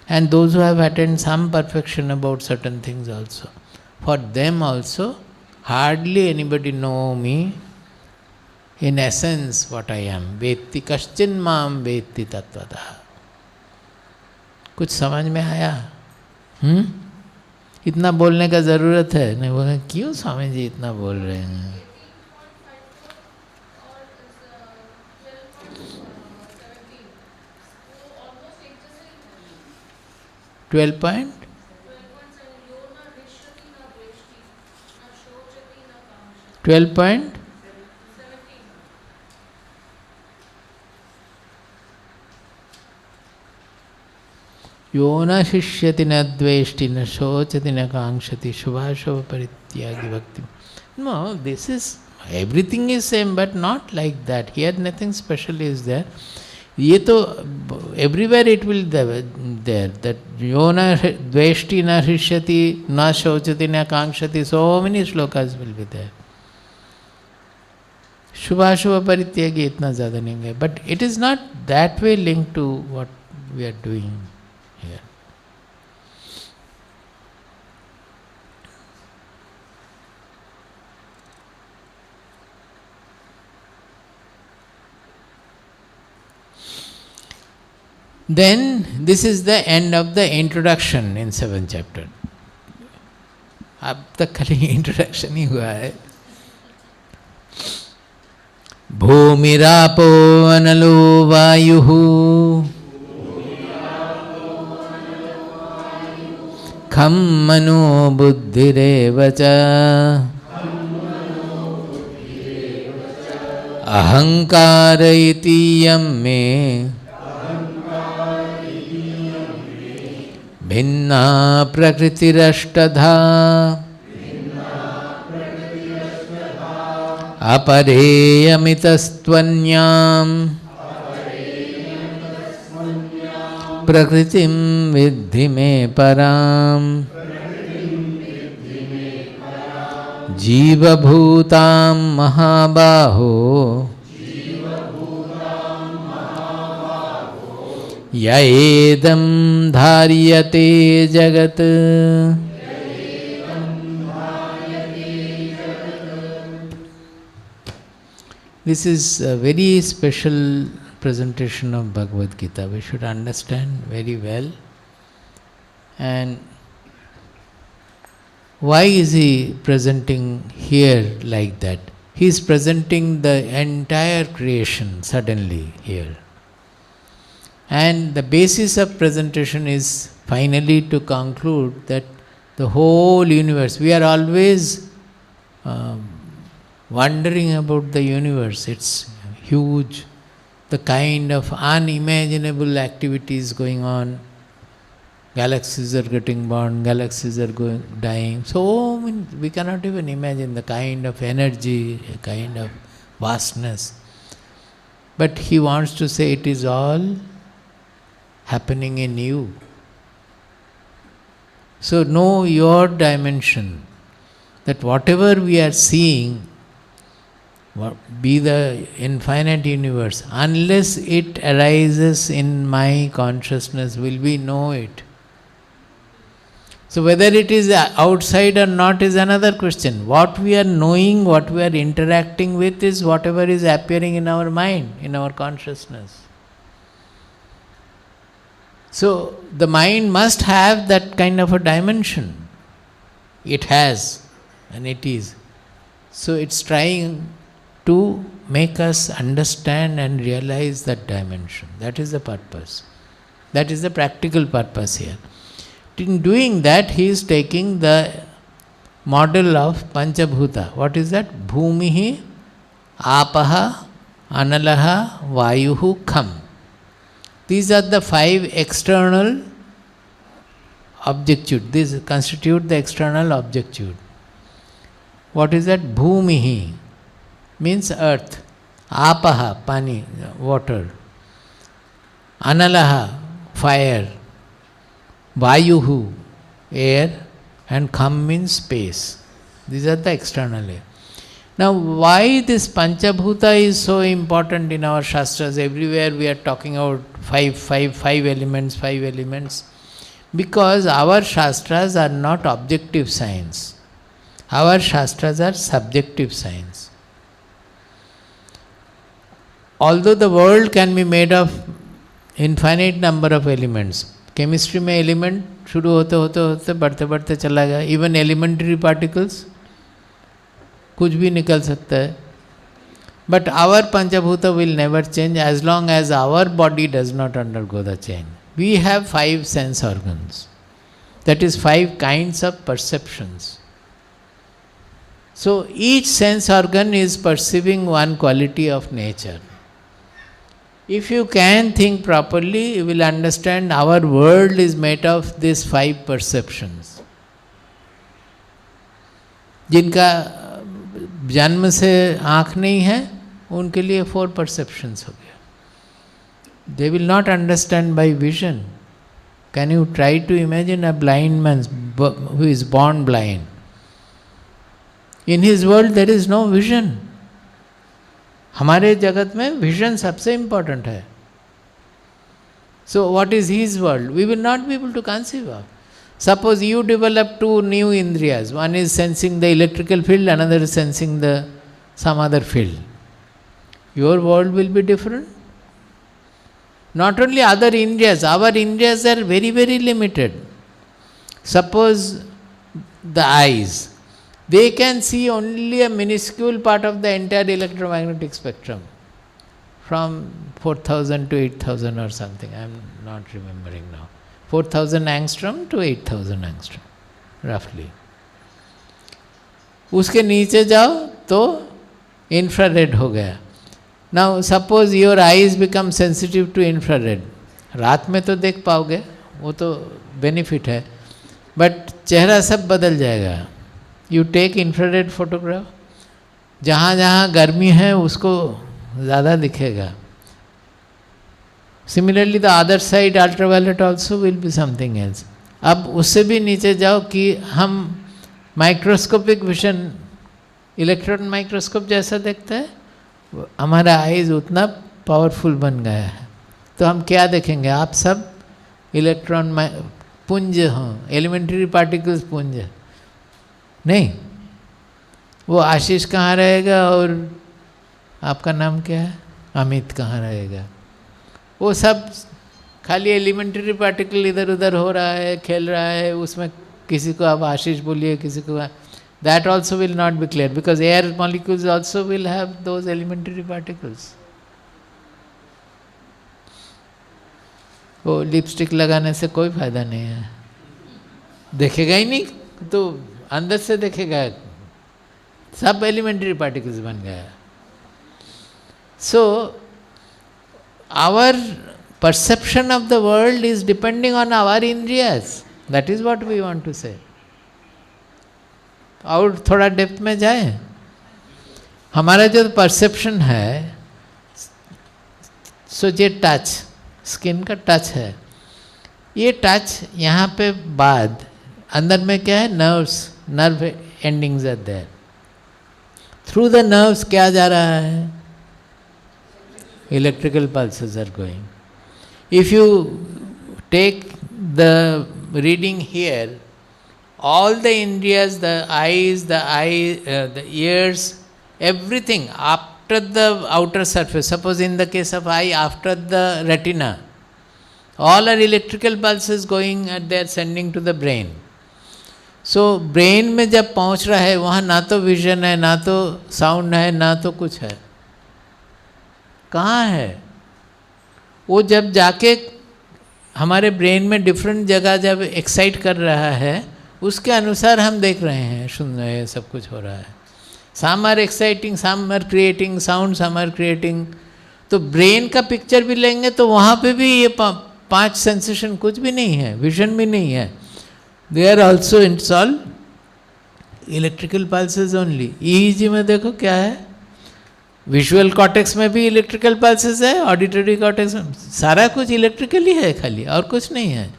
and those who have attained some perfection about certain things also, for them also, hardly anybody know me in essence what I am. Vetti kaschin maam vetti tattvataha. कुछ समझ में आया? इतना बोलने का ज़रूरत है? नहीं बोले क्यों स्वामी जी इतना बोल रहे हैं? 12 point? 12 point? यो न शिष्यति न द्वेष्टि न शोचति न कांक्षति शुभाशुभ परित्यागी भक्ति. No, this is, everything is same but not like that. Here nothing special is there. ये तो everywhere it will there that यो न द्वेष्टि न शिष्यति न शोचति न कांक्षति, so many shlokas will be there. शुभाशुभ परित्यागी इतना ज़्यादा नहीं है, but it is not that way linked to what we are doing here. Then this is the end of the introduction in 7th chapter. अब तक खाली इंट्रोडक्शन ही हुआ है. भूमिरापो अनलो वायुः खं मनो बुद्धिरेव च अहंकार इति यं मे भिन्ना प्रकृतिरष्टधा अपरेयमितस्त्वन्याम् प्रकृतिं विद्धि मे पराम् जीवभूतां महाबाहो य एदं धार्यते जगत्. This is a very special presentation of Bhagavad Gita. We should understand very well. And why is he presenting here like that? He is presenting the entire creation suddenly here. And the basis of presentation is finally to conclude that the whole universe, we are always wondering about the universe. It's huge, the kind of unimaginable activities going on. Galaxies are getting born, galaxies are dying. So we cannot even imagine the kind of energy, a kind of vastness. But he wants to say it is all happening in you. So know your dimension, that whatever we are seeing, be the infinite universe, unless it arises in my consciousness, will we know it? So whether it is outside or not is another question. What we are knowing, what we are interacting with is whatever is appearing in our mind, in our consciousness. So the mind must have that kind of a dimension. It has, and it is. So it's trying to make us understand and realize that dimension. That is the purpose. That is the practical purpose here. In doing that, he is taking the model of Panchabhuta. What is that? Bhumihi, Apaha, Analaha, Vayuhu, Kham. These are the 5 external objectude. These constitute the external objectude. What is that? Bhumihi means earth. Apaha, pani, water. Analaha, fire. Vayuhu, air. And Kham means space. These are the external air. Now, why this Panchabhuta is so important in our Shastras? Everywhere we are talking about five elements. Because our Shastras are not objective science. Our Shastras are subjective science. Although the world can be made of infinite number of elements, chemistry में element शुरू होते होते होते बढ़ते बढ़ते चला गया. Even elementary particles कुछ भी निकल सकता है. बट आवर पंचभूत will never change as long as our body does not undergo the change. We have 5 sense organs, that is 5 kinds of perceptions. So each sense organ is perceiving one quality of nature. If you can think properly, you will understand our world is made of these 5 perceptions. जिनका जन्म से आँख नहीं है, उनके लिए 4 perceptions हो गया. They will not understand by vision. Can you try to imagine a blind man who is born blind? In his world there is no vision. हमारे जगत में विजन सबसे इम्पॉर्टेंट है. So what is his world? We will not be able to conceive of. Suppose you develop 2 new इंद्रियाज, one is sensing the electrical field, another is sensing the some other field. Your world will be different. Not only other इंद्रियाज, our इंद्रियाज are very very limited. Suppose the eyes, they can see only a minuscule part of the entire electromagnetic spectrum, from 4000 to 8000 or something, I am not remembering now. 4000 angstrom to 8000 angstrom, roughly. उसके नीचे जाओ तो infrared हो गया. Now suppose your eyes become sensitive to infrared. रात में तो देख पाओगे, वो तो benefit है, but चेहरा सब बदल जाएगा. यू टेक इंफ्रारेड फोटोग्राफ, जहाँ जहाँ गर्मी है उसको ज़्यादा दिखेगा. Similarly the other side ultraviolet also will be something else. अब उससे भी नीचे जाओ कि हम माइक्रोस्कोपिक विजन, इलेक्ट्रॉन माइक्रोस्कोप जैसा देखता है, हमारा आइज उतना पावरफुल बन गया है. तो हम क्या देखेंगे? आप सब इलेक्ट्रॉन पुंज हों, एलिमेंट्री पार्टिकल्स पुंज. नहीं, वो आशीष कहाँ रहेगा और आपका नाम क्या है, अमित कहाँ रहेगा? वो सब खाली एलिमेंट्री पार्टिकल इधर उधर हो रहा है, खेल रहा है. उसमें किसी को आप आशीष बोलिए, किसी को, that also will not be clear, because air molecules also will have those elementary particles. वो लिपस्टिक लगाने से कोई फायदा नहीं है, देखेगा ही नहीं, तो अंदर से देखेगा सब एलिमेंट्री पार्टिकल्स बन गया. So our perception of the world is depending on our इंद्रियाज. That is what we want to say. और थोड़ा डेप्थ में जाए, हमारा जो परसेप्शन है, सो ये टच, स्किन का टच है, ये टच यहाँ पे बाद अंदर में क्या है? Nerves, nerve endings are there. Through the nerves क्या जा रहा है? Electrical pulses are going. If you take the reading here, all the indriyas, the eyes, the ears, everything after the outer surface, suppose in the case of eye, after the retina, all are electrical pulses going and they are sending to the brain. So brain में जब पहुंच रहा है, वहाँ ना तो vision है, ना तो साउंड है, ना तो कुछ है. कहाँ है वो? जब जाके हमारे ब्रेन में डिफरेंट जगह जब एक्साइट कर रहा है, उसके अनुसार हम देख रहे हैं, सुन रहे हैं, सब कुछ हो रहा है. Some are exciting, some are creating sound, some are creating. तो ब्रेन का पिक्चर भी लेंगे तो वहाँ पे भी ये 5 सेंसेशन कुछ भी नहीं है, विजन भी नहीं है. They are also it's all electrical pulses only. EEG में देखो क्या है, विजुअल कॉर्टेक्स में भी इलेक्ट्रिकल पल्सेस है, ऑडिटरी कॉर्टेक्स में सारा कुछ इलेक्ट्रिकल ही है खाली, और कुछ नहीं है.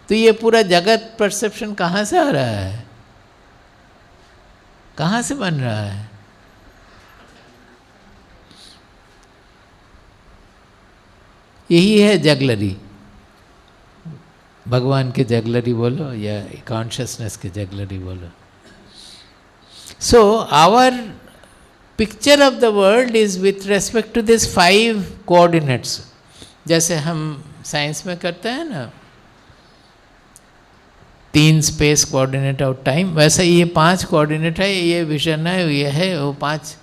तो ये पूरा जगत परसेप्शन कहाँ से आ रहा है, कहाँ से बन रहा है? यही है जगलरी. भगवान के जगलरी बोलो या कॉन्शियसनेस के जगलरी बोलो. So our picture of the world is with respect to this 5 coordinates. जैसे हम साइंस में करते हैं ना, 3 स्पेस कोऑर्डिनेट ऑफ टाइम, वैसे ये 5 कोऑर्डिनेट है, ये विजन है, ये है, वो 5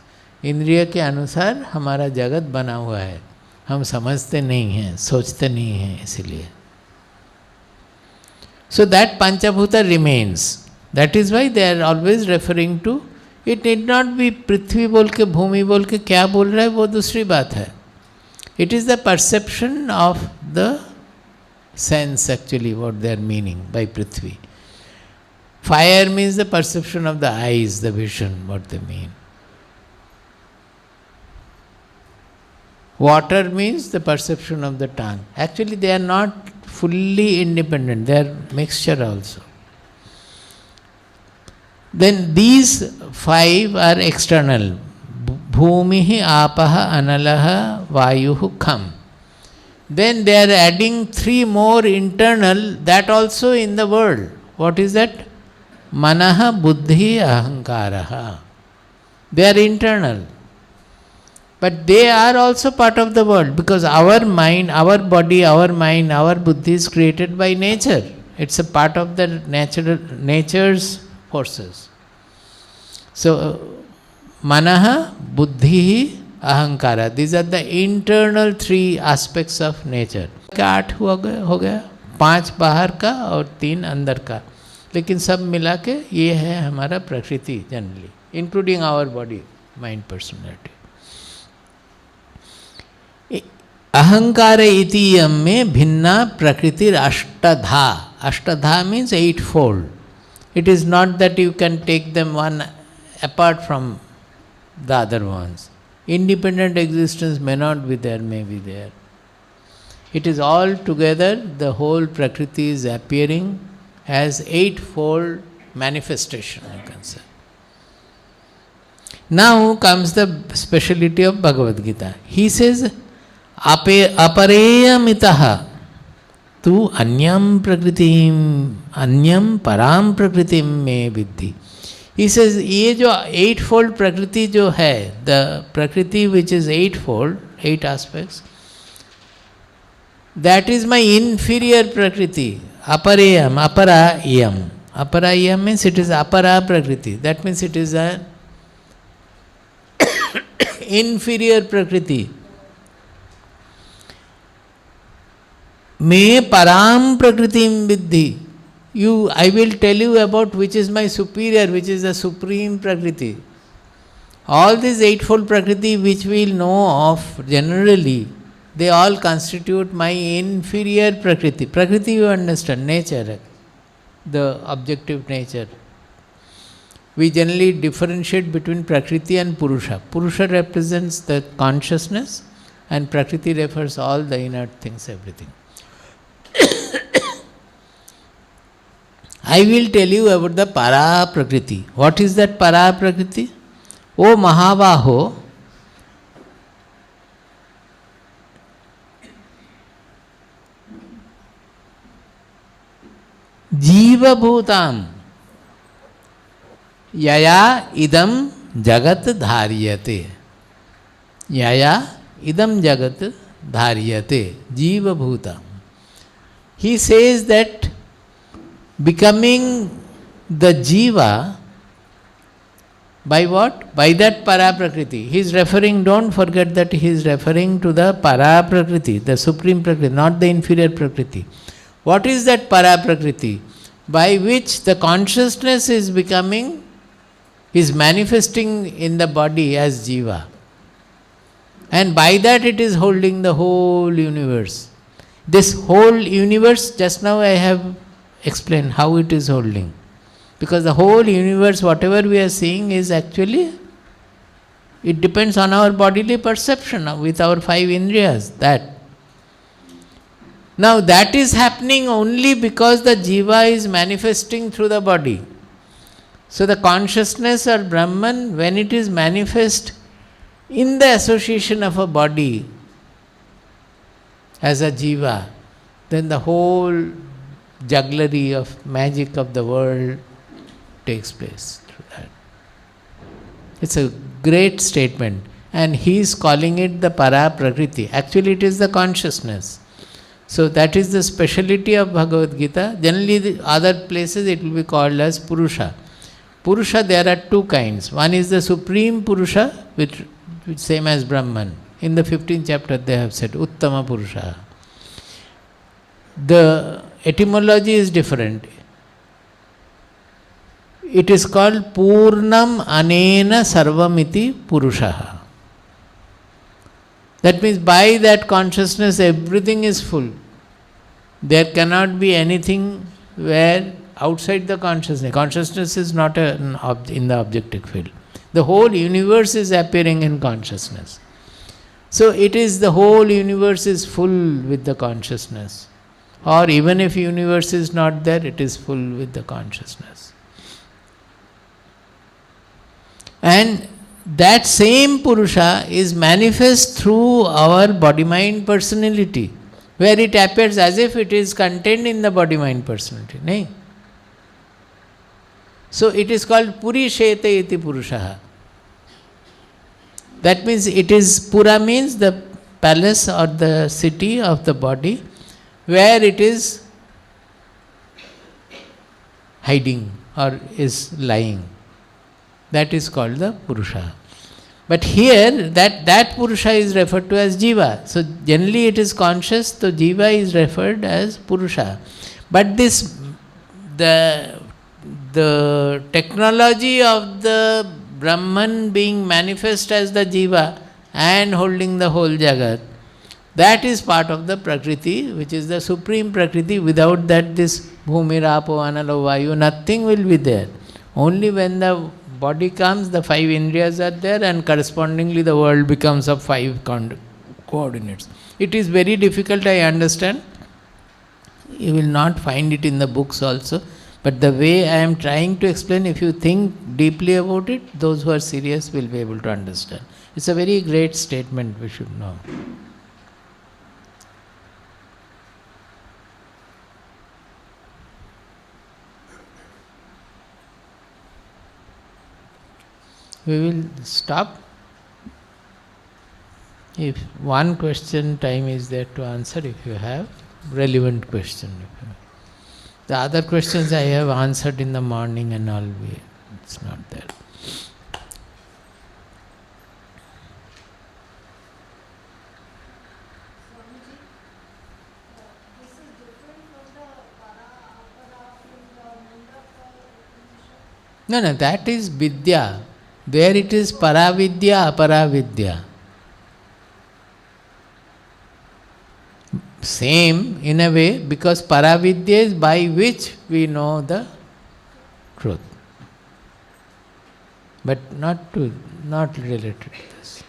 इंद्रिय के अनुसार हमारा जगत बना हुआ है. हम समझते नहीं हैं, सोचते नहीं हैं, इसलिए. सो दैट पंचभूत remains. That is why they are always referring to. It need not be पृथ्वी बोल के, भूमि बोल के, क्या बोल रहा है वो दूसरी बात है. It is the perception of the sense actually what they are meaning by पृथ्वी. Fire means the perception of the eyes, the vision what they mean. Water means the perception of the tongue. Actually, they are not fully independent, they are mixture also. Then these 5 are external. Bhumihi, apaha, analaha, vayuhu, kham. Then they are adding 3 more internal, that also in the world. What is that? Manaha, buddhi, ahankaraha. They are internal. But they are also part of the world, because our mind, our body, our mind, our buddhi is created by nature. It's a part of the nature's forces. So, manaha, buddhi, ahankara, these are the internal 3 aspects of nature. क्या 8 हो गया, 5 बाहर का और 3 अंदर का, लेकिन सब मिला के ये है हमारा प्रकृति generally, including our body, mind, personality. अहंकार इतीयम में भिन्ना प्रकृति अष्टधा. अष्टधा means 8-fold. It is not that you can take them one apart from the other ones. Independent existence may not be there, may be there. It is all together, the whole Prakriti is appearing as 8-fold manifestation, you can say. Now comes the speciality of Bhagavad Gita. He says, अपरेयमितः तु अन्यम प्रकृतिम, अन्यम पराम प्रकृतिम में विद्धि. He says, ये जो 8-fold प्रकृति जो है, the प्रकृति which is 8-fold, 8 aspects, that is my inferior prakriti. Aparayam, aparayam. Aparayam means it is apara prakriti. That means it is an inferior prakriti. Me param prakritim viddhi. I will tell you about which is my superior, which is the supreme prakriti. All these 8-fold prakriti which we will know of generally, they all constitute my inferior prakriti. Prakriti, you understand, nature, the objective nature. We generally differentiate between prakriti and purusha. Purusha represents the consciousness and prakriti refers all the inert things, everything. I will tell you about the para prakriti. What is that para prakriti? O Mahavaho, Jiva Bhutam Yaya idam jagat dharyate. Yaya idam jagat dharyate. Jiva Bhutam. He says that becoming the jiva, by what? By that para prakriti. He is referring, don't forget that he is referring to the para prakriti, the supreme prakriti, not the inferior prakriti. What is that para-prakriti? By which the consciousness is manifesting in the body as jiva. And by that it is holding the whole universe. This whole universe, just now I have explained how it is holding. Because the whole universe, whatever we are seeing, is actually, it depends on our bodily perception with our 5 indriyas. That. Now that is happening only because the jiva is manifesting through the body. So the consciousness or Brahman, when it is manifest in the association of a body as a jiva, then the whole jugglery of magic of the world takes place through that. It's a great statement, and he is calling it the para-prakriti. Actually it is the consciousness. So that is the speciality of Bhagavad Gita. Generally the other places it will be called as Purusha. Purusha, there are 2 kinds. One is the Supreme Purusha, which same as Brahman. In the 15th chapter they have said Uttama Purusha. The etymology is different. It is called Purnam Anena Sarvamiti Purushaha. That means by that consciousness everything is full. There cannot be anything where outside the consciousness. Consciousness is not in the objective field. The whole universe is appearing in consciousness. So it is the whole universe is full with the consciousness. Or even if universe is not there, it is full with the consciousness. And that same Purusha is manifest through our body-mind personality, where it appears as if it is contained in the body-mind personality. Nahi? So it is called Purishete iti Purushaha. That means it is, Pura means the palace or the city of the body, where it is hiding or is lying. That is called the Purusha. But here, that Purusha is referred to as Jiva. So generally it is conscious, so Jiva is referred as Purusha. But this, the technology of the Brahman being manifest as the Jiva and holding the whole Jagat, that is part of the Prakriti, which is the supreme Prakriti. Without that, this Bhumi, Rapo, Analo, Vayu, nothing will be there. Only when the body comes, the 5 indriyas are there, and correspondingly the world becomes of 5 coordinates. It is very difficult, I understand. You will not find it in the books also. But the way I am trying to explain, if you think deeply about it, those who are serious will be able to understand. It's a very great statement, we should know. We will stop. If one question, time is there to answer if you have relevant question. The other questions I have answered in the morning and all, it's not there. No, that is Vidya. There it is Paravidya, Aparavidya. Same in a way, because Paravidya is by which we know the truth. But not related to this.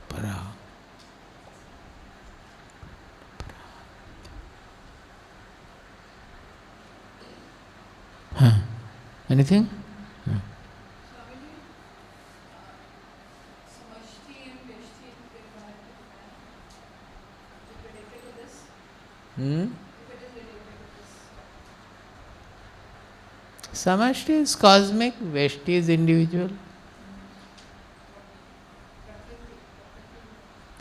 Para. Anything? Samashti is cosmic, Veshti is individual.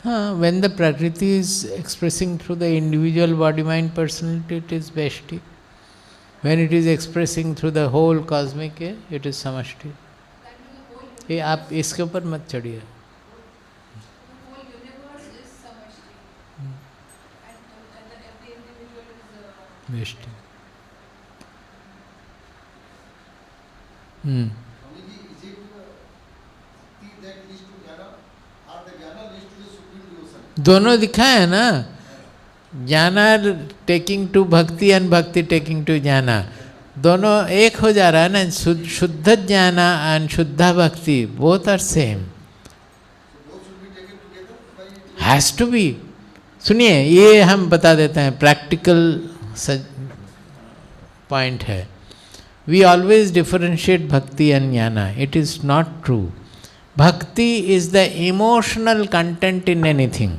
When the Prakriti is expressing through the individual body-mind personality, it is Veshti. When it is expressing through the whole cosmic, it is Samashti. ये आप इसके ऊपर मत चढ़िए. Waste. दोनों दिखा है ना, ज्ञाना टेकिंग टू भक्ति एंड भक्ति टेकिंग टू ज्ञाना, दोनों एक हो जा रहा है ना। शुद्ध ज्ञाना एंड शुद्धा भक्ति both are same, has to be. सुनिए, ये हम बता देते हैं, प्रैक्टिकल पॉइंट है। वी ऑलवेज डिफरेंशिएट भक्ति एंड ज्ञाना, इट इज नॉट ट्रू। भक्ति is the emotional content in anything.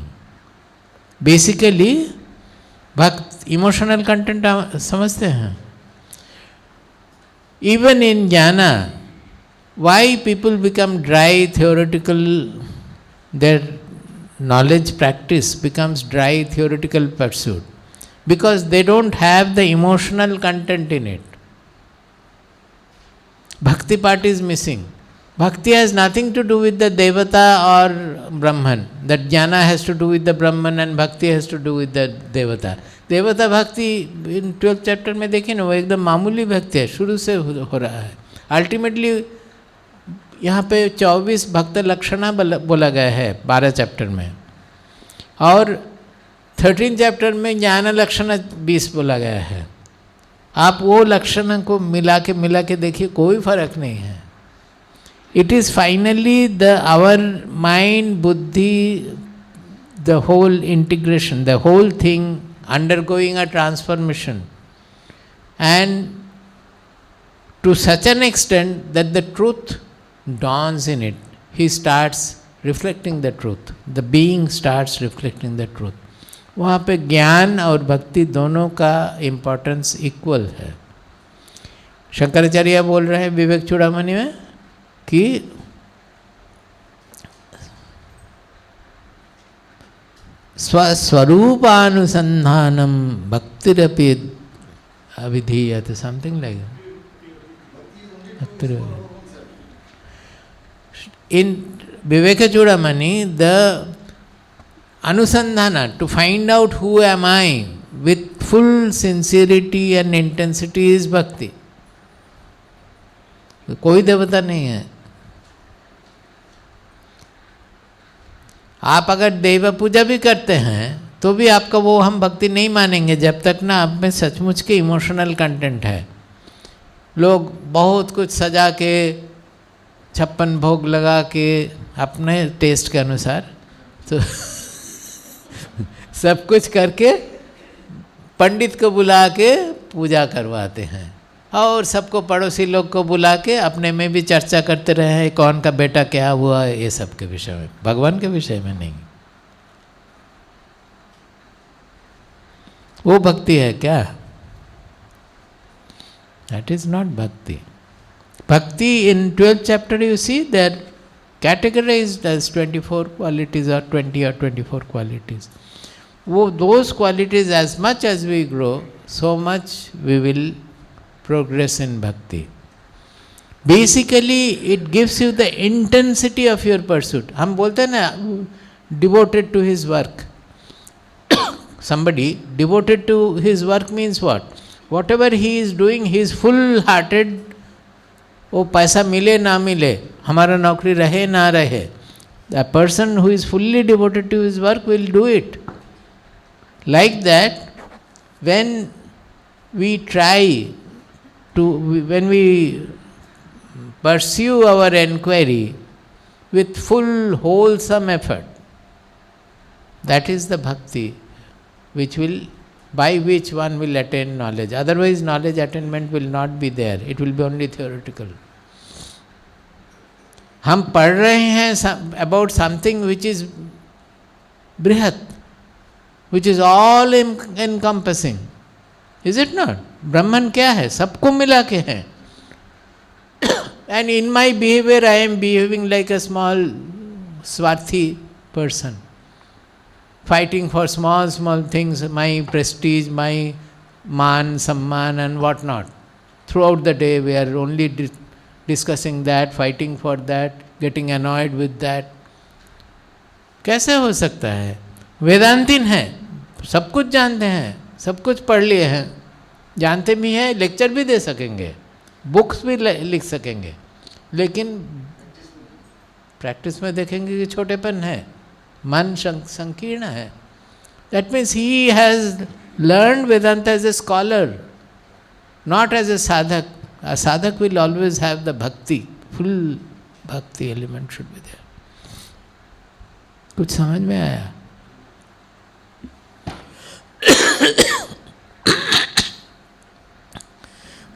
Basically भक्त इमोशनल कंटेंट समझते हैं। इवन इन ज्ञाना, why people become dry theoretical, their knowledge practice becomes dry theoretical pursuit, because they don't have the emotional content in it. Bhakti part is missing. Bhakti has nothing to do with the Devata or Brahman. That jnana has to do with the Brahman and Bhakti has to do with the Devata. Devata Bhakti in 12th chapter में देखिए ना, वो एकदम मामूली भक्ति है, शुरू से हो रहा है। अल्टीमेटली यहाँ पे 24 भक्त लक्षणा बोला गया है 12 चैप्टर में, और 13 चैप्टर में ज्ञान लक्षण 20 बोला गया है। आप वो लक्षण को मिला के देखिए, कोई फर्क नहीं है। It is finally our mind, buddhi, the whole integration, the whole thing undergoing a transformation, and to such an extent that the truth dawns in it. He starts reflecting the truth. The being starts reflecting the truth. वहाँ पे ज्ञान और भक्ति दोनों का importance equal है। शंकराचार्य बोल रहे हैं विवेक चूड़ामणि में कि स्वस्वरूपानुसंधानम भक्तिरपि अविधीयते, something like that. In Vivekachudamani the अनुसंधाना, to find out who am I with full sincerity and intensity is bhakti. कोई देवता नहीं है। आप अगर देव पूजा भी करते हैं तो भी आपका वो हम भक्ति नहीं मानेंगे जब तक ना आप में सचमुच के इमोशनल कंटेंट है। लोग बहुत कुछ सजा के 56 भोग लगा के अपने टेस्ट के अनुसार तो सब कुछ करके पंडित को बुला के पूजा करवाते हैं, और सबको पड़ोसी लोग को बुला के अपने में भी चर्चा करते रहे हैं कौन का बेटा क्या हुआ, ये सब के विषय में, भगवान के विषय में नहीं। वो भक्ति है क्या? दैट इज नॉट भक्ति। भक्ति इन 12th chapter you see they are categorized as 24 qualities or 20 or 24 qualities. वो those qualities, as much as we grow, so much we will progress in bhakti. Basically it gives you the intensity of your pursuit. हम बोलते हैं ना devoted to his work. Somebody devoted to his work means what? Whatever he is doing, he is full hearted. वो पैसा मिले ना मिले, हमारा नौकरी रहे ना रहे, the person who is fully devoted to his work will do it. Like that, when we try to, when we pursue our enquiry with full wholesome effort, that is the bhakti which will, by which one will attain knowledge. Otherwise knowledge attainment will not be there, it will be only theoretical. हम पढ़ रहे हैं about something which is brihat, which is all encompassing, is it not? ब्रह्मन क्या है? सबको मिला के है। And in my behavior I am behaving like a small swarthi person, fighting for small things, my prestige, my man, samman and what not. Throughout the day we are only discussing that, fighting for that, getting annoyed with that. कैसे हो सकता है? वेदांतिन है, सब कुछ जानते हैं, सब कुछ पढ़ लिए हैं, जानते भी हैं, लेक्चर भी दे सकेंगे, बुक्स भी लिख सकेंगे, लेकिन प्रैक्टिस में देखेंगे कि छोटेपन है, मन संकीर्ण है. That means he has learned Vedanta as a scholar, not as a sadhak. A sadhak will always have the bhakti, full bhakti element should be there. कुछ समझ में आया?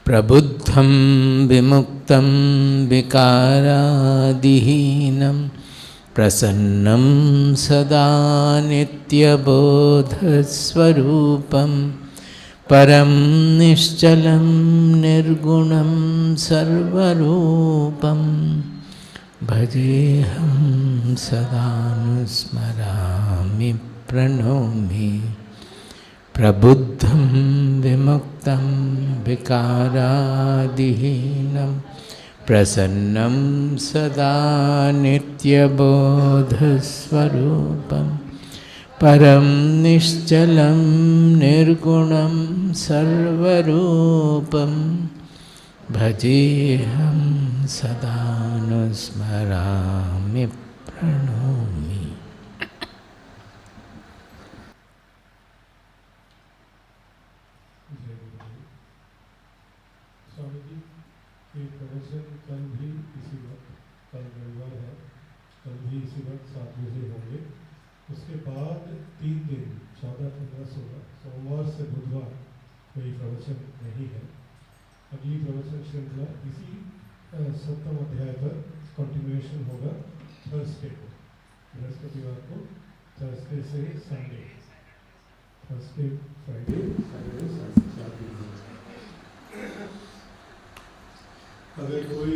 प्रबुद्धं विमुक्तं विकारादिहीनं प्रसन्नं सदा नित्यबोधस्वरूपं परं निश्चलं निर्गुणं सर्वरूपं भजेऽहं सदानुस्मरामि प्रणौमि. प्रबुद्धं विमुक्तं विकारादिहीनं प्रसन्नं सदा नित्यबोधस्वरूपं परं निश्चलं निर्गुणं सर्वरूपं भजेऽहं सदानुस्मरामि प्रणौमि. स्वामी जी के प्रवचन कल भी इसी वक्त, कल रविवार है, कल भी इसी वक्त 7 बजे होंगे. उसके बाद 3 दिन 14, 15, 16 सोमवार से बुधवार कोई प्रवचन नहीं है. अगली प्रवचन श्रृंखला इसी 7वें अध्याय पर कंटिन्यूएशन होगा थर्सडे को, बृहस्पतिवार को, थर्सडे से Sunday, Thursday Friday Saturday Sunday 4 दिन. अगर कोई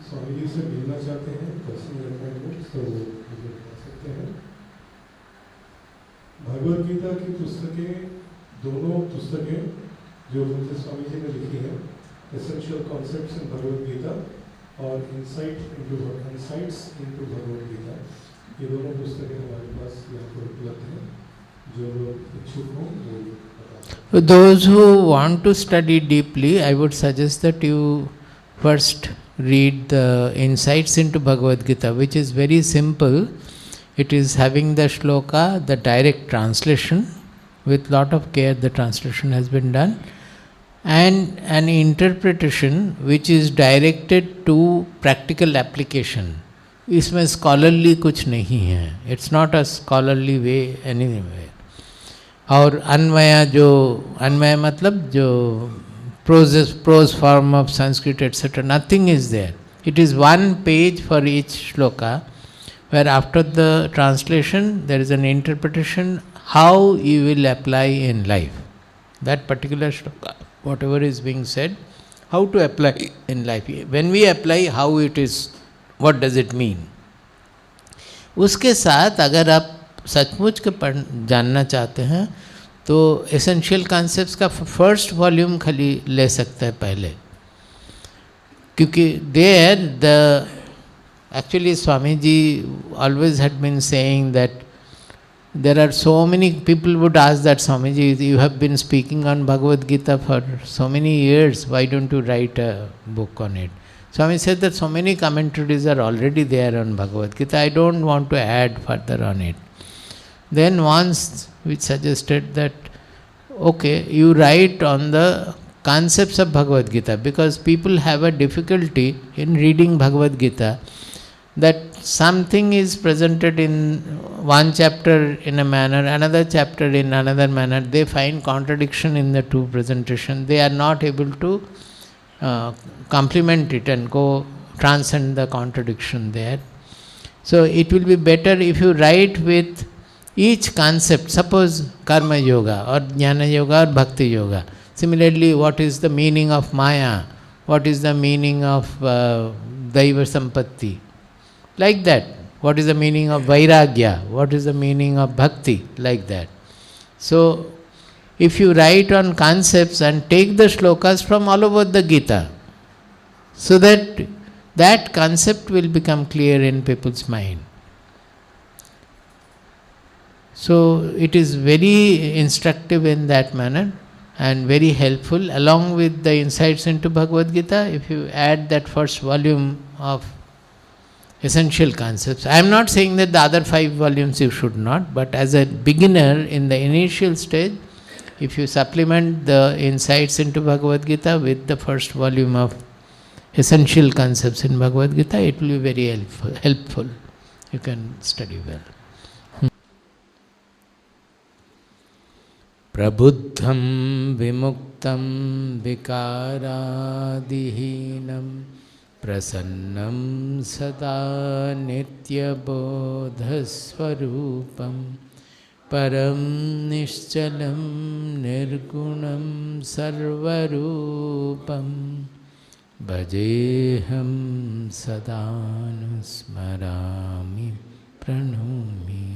स्वामी जी से मिलना चाहते हैं पर्सनल अपॉइंटमेंट तो मुझे बता सकते हैं. भगवद गीता की पुस्तकें, दोनों पुस्तकें जो मुझे स्वामी जी ने लिखी हैं, essential concepts in Bhagavad Gita और इनसाइट्स इनटू भगवद गीता, ये दोनों पुस्तकें हमारे पास यहाँ पर उपलब्ध हैं. जो लोग इच्छुक हों वो For those who want to study deeply, I would suggest that you first read the insights into Bhagavad Gita, which is very simple. It is having the shloka, the direct translation. With lot of care the translation has been done, and an interpretation which is directed to practical application. इसमें scholarly कुछ नहीं है. It's not a scholarly way anyway. और अन्वय मतलब जो prose form of Sanskrit etc. nothing is there. It is one page for each shloka, where after the translation there is an interpretation how you will apply in life. That particular shloka, whatever is being said, how to apply in life. When we apply, how it is, what does it mean? उसके साथ अगर आप सचमुच के जानना चाहते हैं तो एसेंशियल कॉन्सेप्ट्स का फर्स्ट वॉल्यूम खाली ले सकते हैं पहले, क्योंकि there the actually Swami ji always had been saying that there are so many people would ask that, Swamiji, you have been speaking on Bhagavad Gita for so many years, why don't you write a book on it? Swami said that so many commentaries are already there on Bhagavad Gita, I don't want to add further on it. Then once we suggested that, okay, you write on the concepts of Bhagavad Gita, because people have a difficulty in reading Bhagavad Gita, that something is presented in one chapter in a manner, another chapter in another manner. They find contradiction in the two presentation. They are not able to complement it and go transcend the contradiction there. So it will be better if you write with each concept. Suppose karma yoga or jnana yoga or bhakti yoga. Similarly, what is the meaning of maya? What is the meaning of daiva sampatti? Like that. What is the meaning of vairagya? What is the meaning of bhakti? Like that. So, if you write on concepts and take the shlokas from all over the Gita, so that that concept will become clear in people's mind. So, it is very instructive in that manner, and very helpful. Along with the insights into Bhagavad Gita, if you add that first volume of essential concepts, I am not saying that the other 5 volumes you should not, but as a beginner in the initial stage, if you supplement the insights into Bhagavad Gita with the first volume of essential concepts in Bhagavad Gita, it will be very helpful. You can study well. Prabuddham vimuktam vikārādihinam prasannam sada nitya bodhasvarupam param nishchalam nirgunam sarvarupam bhajeham sadanusmarami pranumi.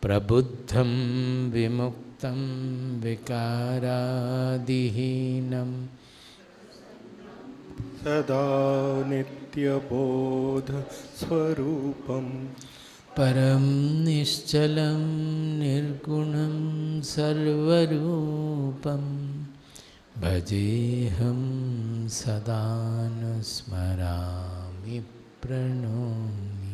Prabuddham vimuktam vikārādihinam sada nitya bodha swarupam param nishchalam nirgunam sarvarupam bhajeham sadanusmarami pranumi.